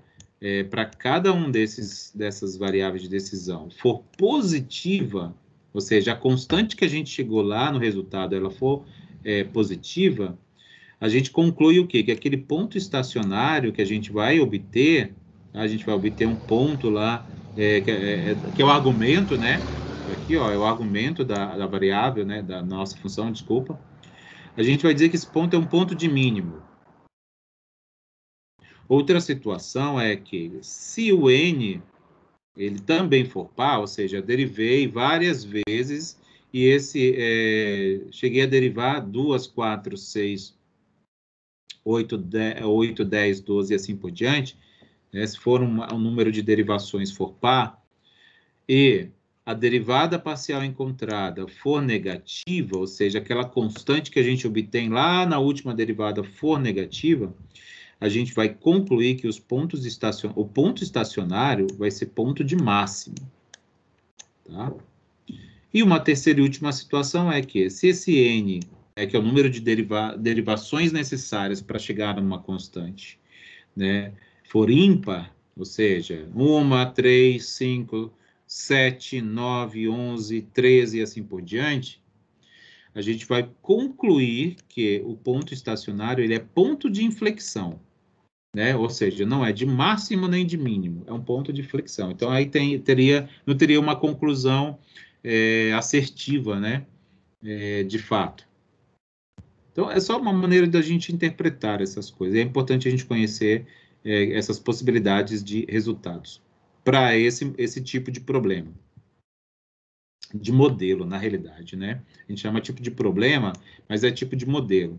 A: para cada um dessas variáveis de decisão for positiva, ou seja, a constante que a gente chegou lá no resultado, ela for positiva, a gente conclui o quê? Que aquele ponto estacionário que a gente vai obter, a gente vai obter um ponto lá, que é o argumento, né? Aqui, ó, é o argumento da variável, né? Da nossa função, desculpa. A gente vai dizer que esse ponto é um ponto de mínimo. Outra situação é que, se o n ele também for par, ou seja, derivei várias vezes e cheguei a derivar 2, 4, 6, 8, 10, 12 e assim por diante, né? Se for um número de derivações for par, e a derivada parcial encontrada for negativa, ou seja, aquela constante que a gente obtém lá na última derivada for negativa, a gente vai concluir que o ponto estacionário vai ser ponto de máximo. Tá? E uma terceira e última situação é que, se esse n, que é o número de derivações necessárias para chegar a uma constante, né, for ímpar, ou seja, 1, 3, 5, 7, 9, 11, 13 e assim por diante, a gente vai concluir que o ponto estacionário ele é ponto de inflexão, né? Ou seja, não é de máximo nem de mínimo, é um ponto de inflexão. Então, aí não teria uma conclusão assertiva, né? De fato. Então, é só uma maneira da gente interpretar essas coisas. É importante a gente conhecer essas possibilidades de resultados para esse tipo de problema, de modelo, na realidade, né? A gente chama tipo de problema, mas é tipo de modelo.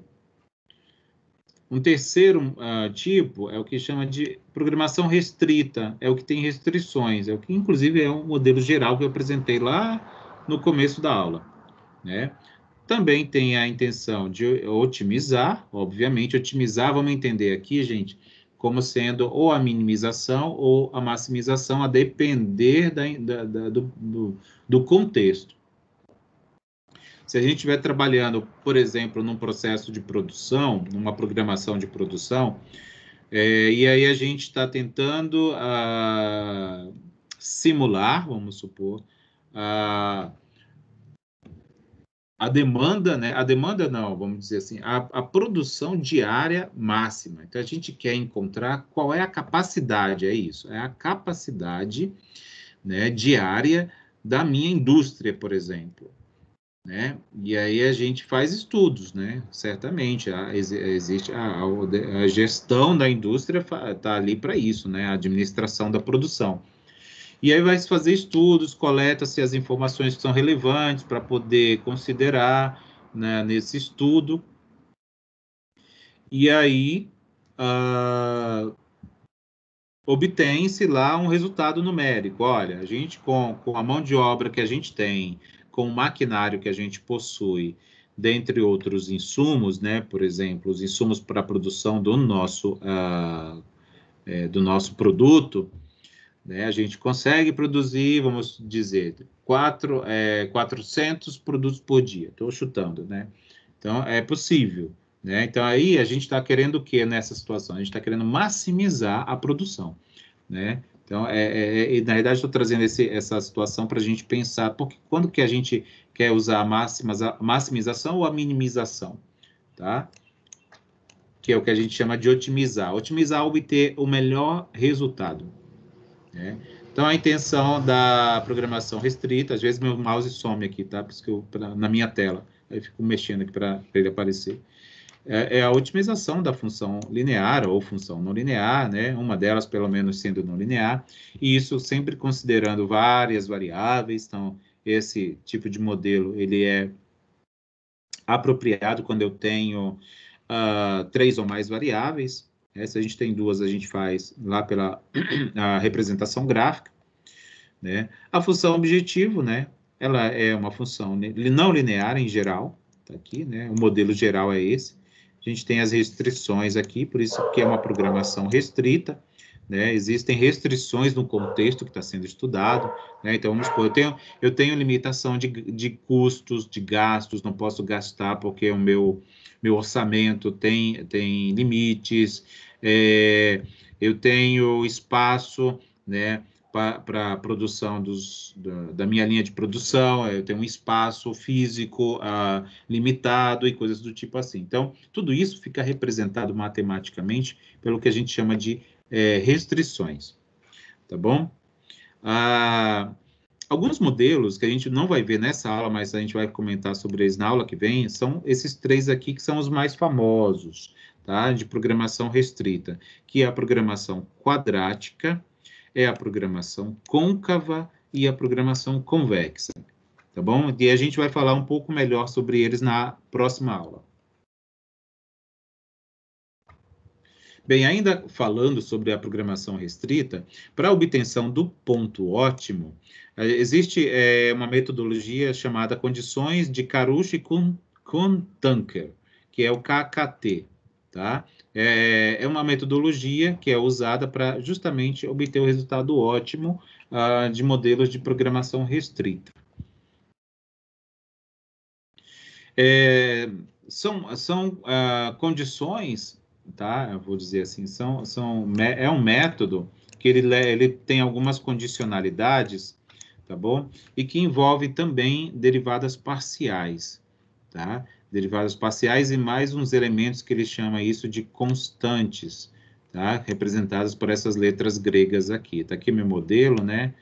A: Um terceiro tipo é o que chama de programação restrita, é o que tem restrições, é o que, inclusive, é um modelo geral que eu apresentei lá no começo da aula, né? Também tem a intenção de otimizar, obviamente, otimizar, vamos entender aqui, gente, como sendo ou a minimização ou a maximização, a depender do contexto. Se a gente estiver trabalhando, por exemplo, num processo de produção, numa programação de produção, e aí a gente está tentando simular, vamos supor, a demanda, né? A demanda não, vamos dizer assim, a produção diária máxima. Então, a gente quer encontrar qual é a capacidade, é isso, é a capacidade, né, diária da minha indústria, por exemplo. né? E aí a gente faz estudos, né? Certamente, existe a gestão da indústria está ali para isso, né? A administração da produção. E aí vai se fazer estudos, coleta-se as informações que são relevantes para poder considerar, né, nesse estudo. E aí obtém-se lá um resultado numérico. Olha, a gente com a mão de obra que a gente tem, com o maquinário que a gente possui, dentre outros insumos, né? Por exemplo, os insumos para a produção do nosso produto, né? A gente consegue produzir, vamos dizer, 400 produtos por dia. Estou chutando, né? Então, é possível, né? Então, aí a gente está querendo o quê nessa situação? A gente está querendo maximizar a produção, né? Então, na verdade, estou trazendo essa situação para a gente pensar, porque quando que a gente quer usar a maximização ou a minimização, tá? Que é o que a gente chama de otimizar. Otimizar, obter o melhor resultado, né? Então, a intenção da programação restrita, às vezes meu mouse some aqui, tá? Por isso que na minha tela, aí eu fico mexendo aqui para ele aparecer. É a otimização da função linear ou função não linear, né? Uma delas, pelo menos, sendo não linear, e isso sempre considerando várias variáveis. Então, esse tipo de modelo, ele é apropriado quando eu tenho 3 ou mais variáveis. Se a gente tem 2, a gente faz lá pela a representação gráfica, né? A função objetivo, né? Ela é uma função não linear em geral, tá aqui, né? O modelo geral é esse. A gente tem as restrições aqui, por isso que é uma programação restrita, né? Existem restrições no contexto que está sendo estudado, né? Então, vamos supor, eu tenho limitação de custos, de gastos, não posso gastar porque o meu orçamento tem limites, eu tenho espaço, né, para a produção da minha linha de produção, eu tenho um espaço físico limitado e coisas do tipo assim. Então, tudo isso fica representado matematicamente pelo que a gente chama de restrições, tá bom? Alguns modelos que a gente não vai ver nessa aula, mas a gente vai comentar sobre eles na aula que vem, são esses 3 aqui que são os mais famosos, tá? De programação restrita, que é a programação quadrática, é a programação côncava e a programação convexa, tá bom? E a gente vai falar um pouco melhor sobre eles na próxima aula. Bem, ainda falando sobre a programação restrita, para a obtenção do ponto ótimo, existe uma metodologia chamada Condições de Karush-Kontanker, que é o KKT, tá? É uma metodologia que é usada para justamente obter o resultado ótimo de modelos de programação restrita. São condições, tá? Eu vou dizer assim, é um método que ele tem algumas condicionalidades, tá bom? E que envolve também derivadas parciais, tá? Derivadas parciais e mais uns elementos que ele chama isso de constantes, tá? Representadas por essas letras gregas aqui. Tá aqui meu modelo, né?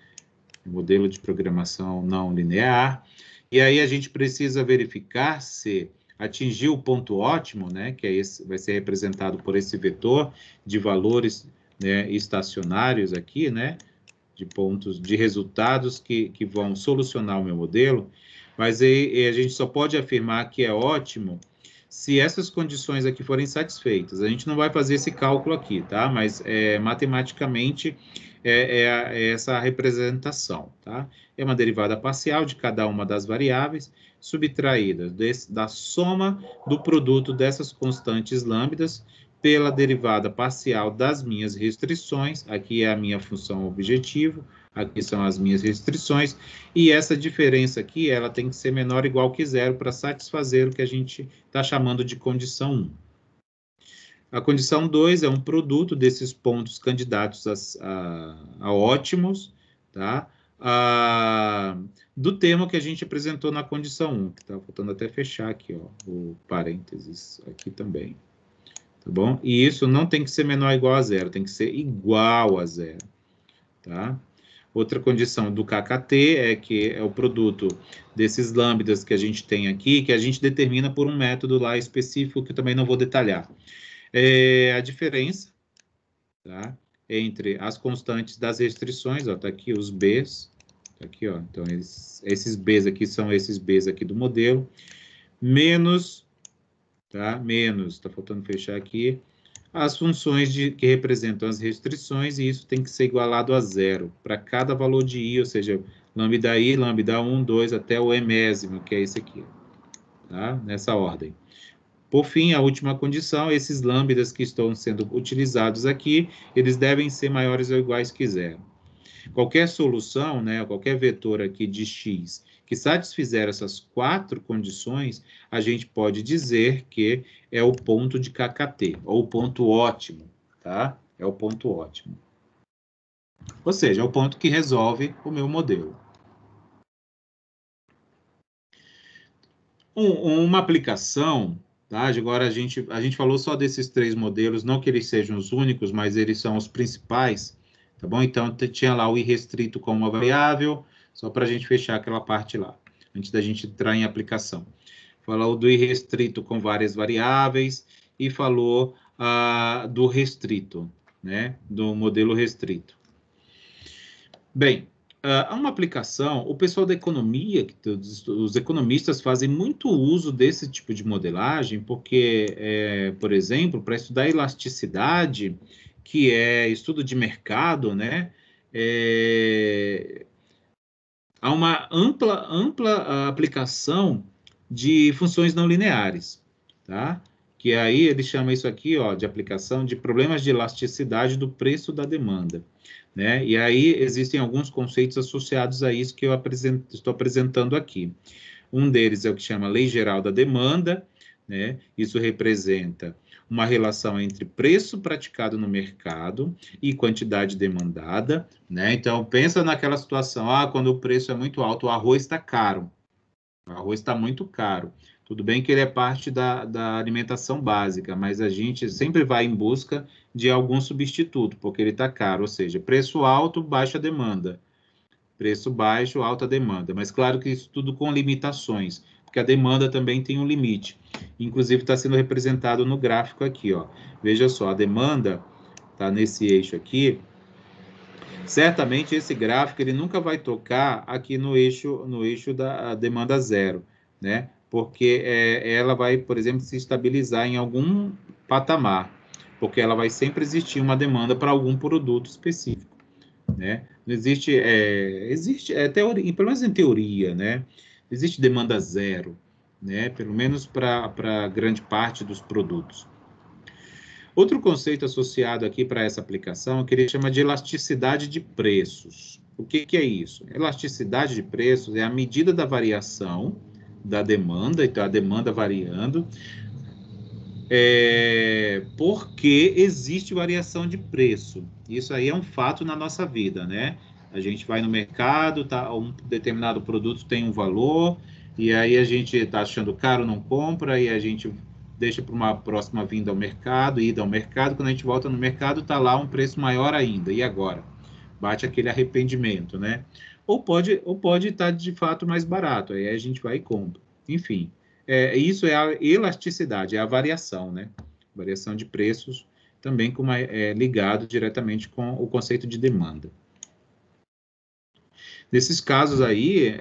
A: Modelo de programação não linear. E aí a gente precisa verificar se atingiu o ponto ótimo, né, que vai ser representado por esse vetor de valores, né, estacionários aqui, né, de pontos, de resultados que vão solucionar o meu modelo, mas aí a gente só pode afirmar que é ótimo se essas condições aqui forem satisfeitas. A gente não vai fazer esse cálculo aqui, tá? Mas matematicamente é essa representação, tá? É uma derivada parcial de cada uma das variáveis, subtraída da soma do produto dessas constantes lambdas pela derivada parcial das minhas restrições, aqui é a minha função objetivo, aqui são as minhas restrições, e essa diferença aqui, ela tem que ser menor ou igual que zero para satisfazer o que a gente está chamando de condição 1. A condição 2 é um produto desses pontos candidatos a ótimos, tá? Do termo que a gente apresentou na condição 1, que está faltando até fechar aqui, ó, o parênteses aqui também, tá bom? E isso não tem que ser menor ou igual a zero, tem que ser igual a zero, tá? Outra condição do KKT é que é o produto desses lambdas que a gente tem aqui, que a gente determina por um método lá específico, que eu também não vou detalhar. A diferença, tá, entre as constantes das restrições, ó, tá aqui os Bs, tá aqui, ó, então esses Bs aqui são esses Bs aqui do modelo, menos, tá, tá faltando fechar aqui, as funções que representam as restrições, e isso tem que ser igualado a zero para cada valor de i, ou seja, lambda i, lambda 1, 2, até o emésimo, que é esse aqui, tá? Nessa ordem. Por fim, a última condição, esses lambdas que estão sendo utilizados aqui, eles devem ser maiores ou iguais que zero. Qualquer solução, né, qualquer vetor aqui de x que satisfizer essas 4 condições, a gente pode dizer que é o ponto de KKT, ou o ponto ótimo, tá? É o ponto ótimo. Ou seja, é o ponto que resolve o meu modelo. Uma aplicação, tá? Agora a gente falou só desses 3 modelos, não que eles sejam os únicos, mas eles são os principais, tá bom? Então, tinha lá o irrestrito como uma variável, só para a gente fechar aquela parte lá, antes da gente entrar em aplicação. Falou do irrestrito com várias variáveis e falou do restrito, né? Do modelo restrito. Bem, uma aplicação, o pessoal da economia, os economistas fazem muito uso desse tipo de modelagem, porque, por exemplo, para estudar elasticidade, que é estudo de mercado, né? Há uma ampla aplicação de funções não lineares, tá? Que aí ele chama isso aqui, ó, de aplicação de problemas de elasticidade do preço da demanda, né? E aí existem alguns conceitos associados a isso que eu estou apresentando aqui. Um deles é o que chama Lei Geral da Demanda, né? Isso representa uma relação entre preço praticado no mercado e quantidade demandada, né? Então, pensa naquela situação, quando o preço é muito alto, o arroz está caro. O arroz está muito caro. Tudo bem que ele é parte da alimentação básica, mas a gente sempre vai em busca de algum substituto, porque ele está caro, ou seja, preço alto, baixa demanda. Preço baixo, alta demanda. Mas claro que isso tudo com limitações, porque a demanda também tem um limite. Inclusive está sendo representado no gráfico aqui, ó. Veja só, a demanda está nesse eixo aqui. Certamente esse gráfico ele nunca vai tocar aqui no eixo da demanda zero, né? Porque ela vai, por exemplo, se estabilizar em algum patamar, porque ela vai sempre existir uma demanda para algum produto específico, né? Não existe, teoria, pelo menos em teoria, né? Existe demanda zero, né? Pelo menos para grande parte dos produtos. Outro conceito associado aqui para essa aplicação é que ele chama de elasticidade de preços. O que é isso? Elasticidade de preços é a medida da variação da demanda, então a demanda variando, porque existe variação de preço. Isso aí é um fato na nossa vida, né? A gente vai no mercado, um determinado produto tem um valor, e aí a gente está achando caro, não compra, e a gente deixa para uma próxima ida ao mercado, quando a gente volta no mercado, está lá um preço maior ainda, e agora? Bate aquele arrependimento, né? Ou pode estar de fato mais barato, aí a gente vai e compra. Enfim, isso é a elasticidade, é a variação, né? Variação de preços, também ligado diretamente com o conceito de demanda. Nesses casos aí,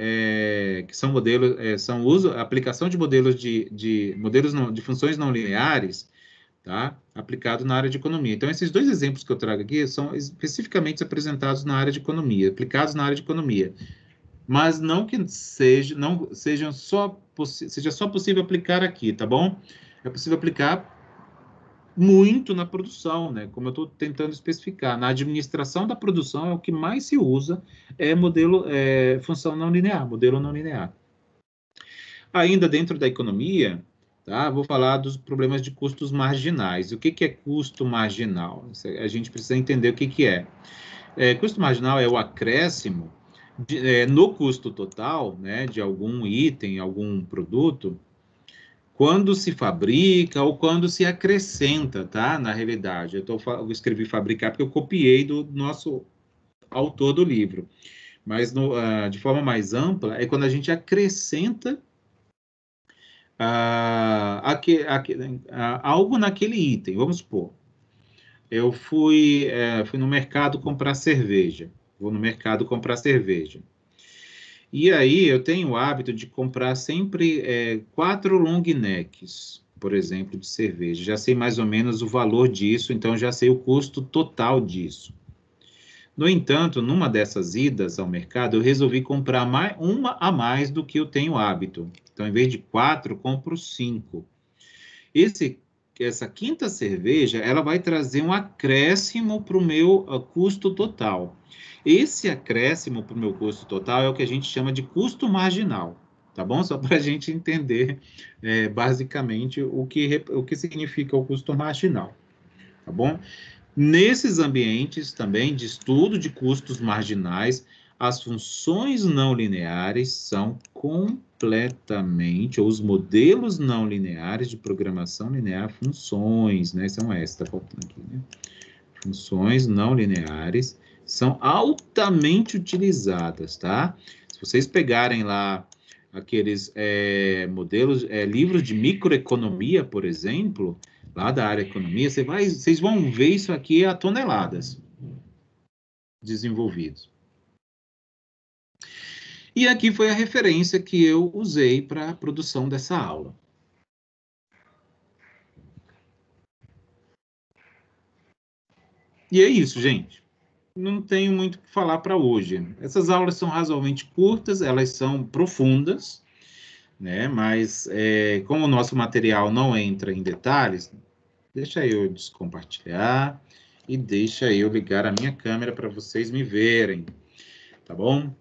A: que são modelos, aplicação de modelos de funções não lineares, tá? Aplicado na área de economia. Então, esses 2 exemplos que eu trago aqui são especificamente apresentados na área de economia, aplicados na área de economia. Mas não que seja só possível aplicar aqui, tá bom? É possível aplicar muito na produção, né? Como eu estou tentando especificar. Na administração da produção é o que mais se usa, função não linear, modelo não linear. Ainda dentro da economia, tá? Vou falar dos problemas de custos marginais. O que é custo marginal? A gente precisa entender o que é. Custo marginal é o acréscimo no custo total, né, de algum item, algum produto, quando se fabrica ou quando se acrescenta, tá? Na realidade, eu escrevi fabricar porque eu copiei do nosso autor do livro. Mas de forma mais ampla é quando a gente acrescenta algo naquele item. Vamos supor, eu fui no mercado comprar cerveja. Vou no mercado comprar cerveja. E aí eu tenho o hábito de comprar sempre 4 long necks, por exemplo, de cerveja. Já sei mais ou menos o valor disso, então já sei o custo total disso. No entanto, numa dessas idas ao mercado, eu resolvi comprar uma a mais do que eu tenho hábito. Então, em vez de 4, compro 5. Essa quinta cerveja, ela vai trazer um acréscimo para o meu custo total. Esse acréscimo para o meu custo total é o que a gente chama de custo marginal, tá bom? Só para a gente entender basicamente o que significa o custo marginal, tá bom? Nesses ambientes também de estudo de custos marginais, as funções não lineares são completamente, ou os modelos não lineares de programação linear, funções, né? São essas, está faltando aqui, né? Funções não lineares são altamente utilizadas, tá? Se vocês pegarem lá aqueles modelos, livros de microeconomia, por exemplo, lá da área de economia, vocês vão ver isso aqui a toneladas desenvolvidos. E aqui foi a referência que eu usei para a produção dessa aula. E é isso, gente. Não tenho muito o que falar para hoje. Essas aulas são razoavelmente curtas, elas são profundas, né? Mas como o nosso material não entra em detalhes, deixa eu descompartilhar e deixa eu ligar a minha câmera para vocês me verem, tá bom?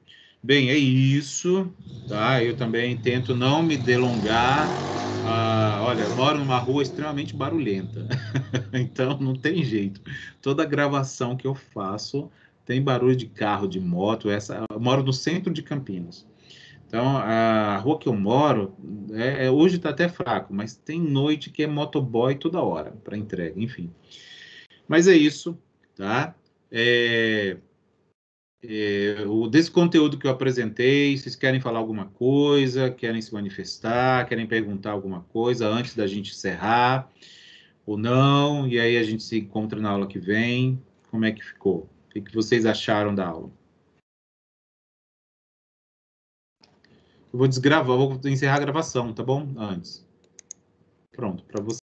A: Bem, é isso, tá? Eu também tento não me delongar. Olha, eu moro numa rua extremamente barulhenta, então não tem jeito. Toda gravação que eu faço tem barulho de carro, de moto. Eu moro no centro de Campinas. Então, a rua que eu moro, hoje está até fraco, mas tem noite que é motoboy toda hora para entrega, enfim. Mas é isso, tá? Desse conteúdo que eu apresentei, vocês querem falar alguma coisa, querem se manifestar, querem perguntar alguma coisa antes da gente encerrar, ou não, e aí a gente se encontra na aula que vem. Como é que ficou? O que vocês acharam da aula? Eu vou desgravar, vou encerrar a gravação, tá bom? Antes. Pronto, para você.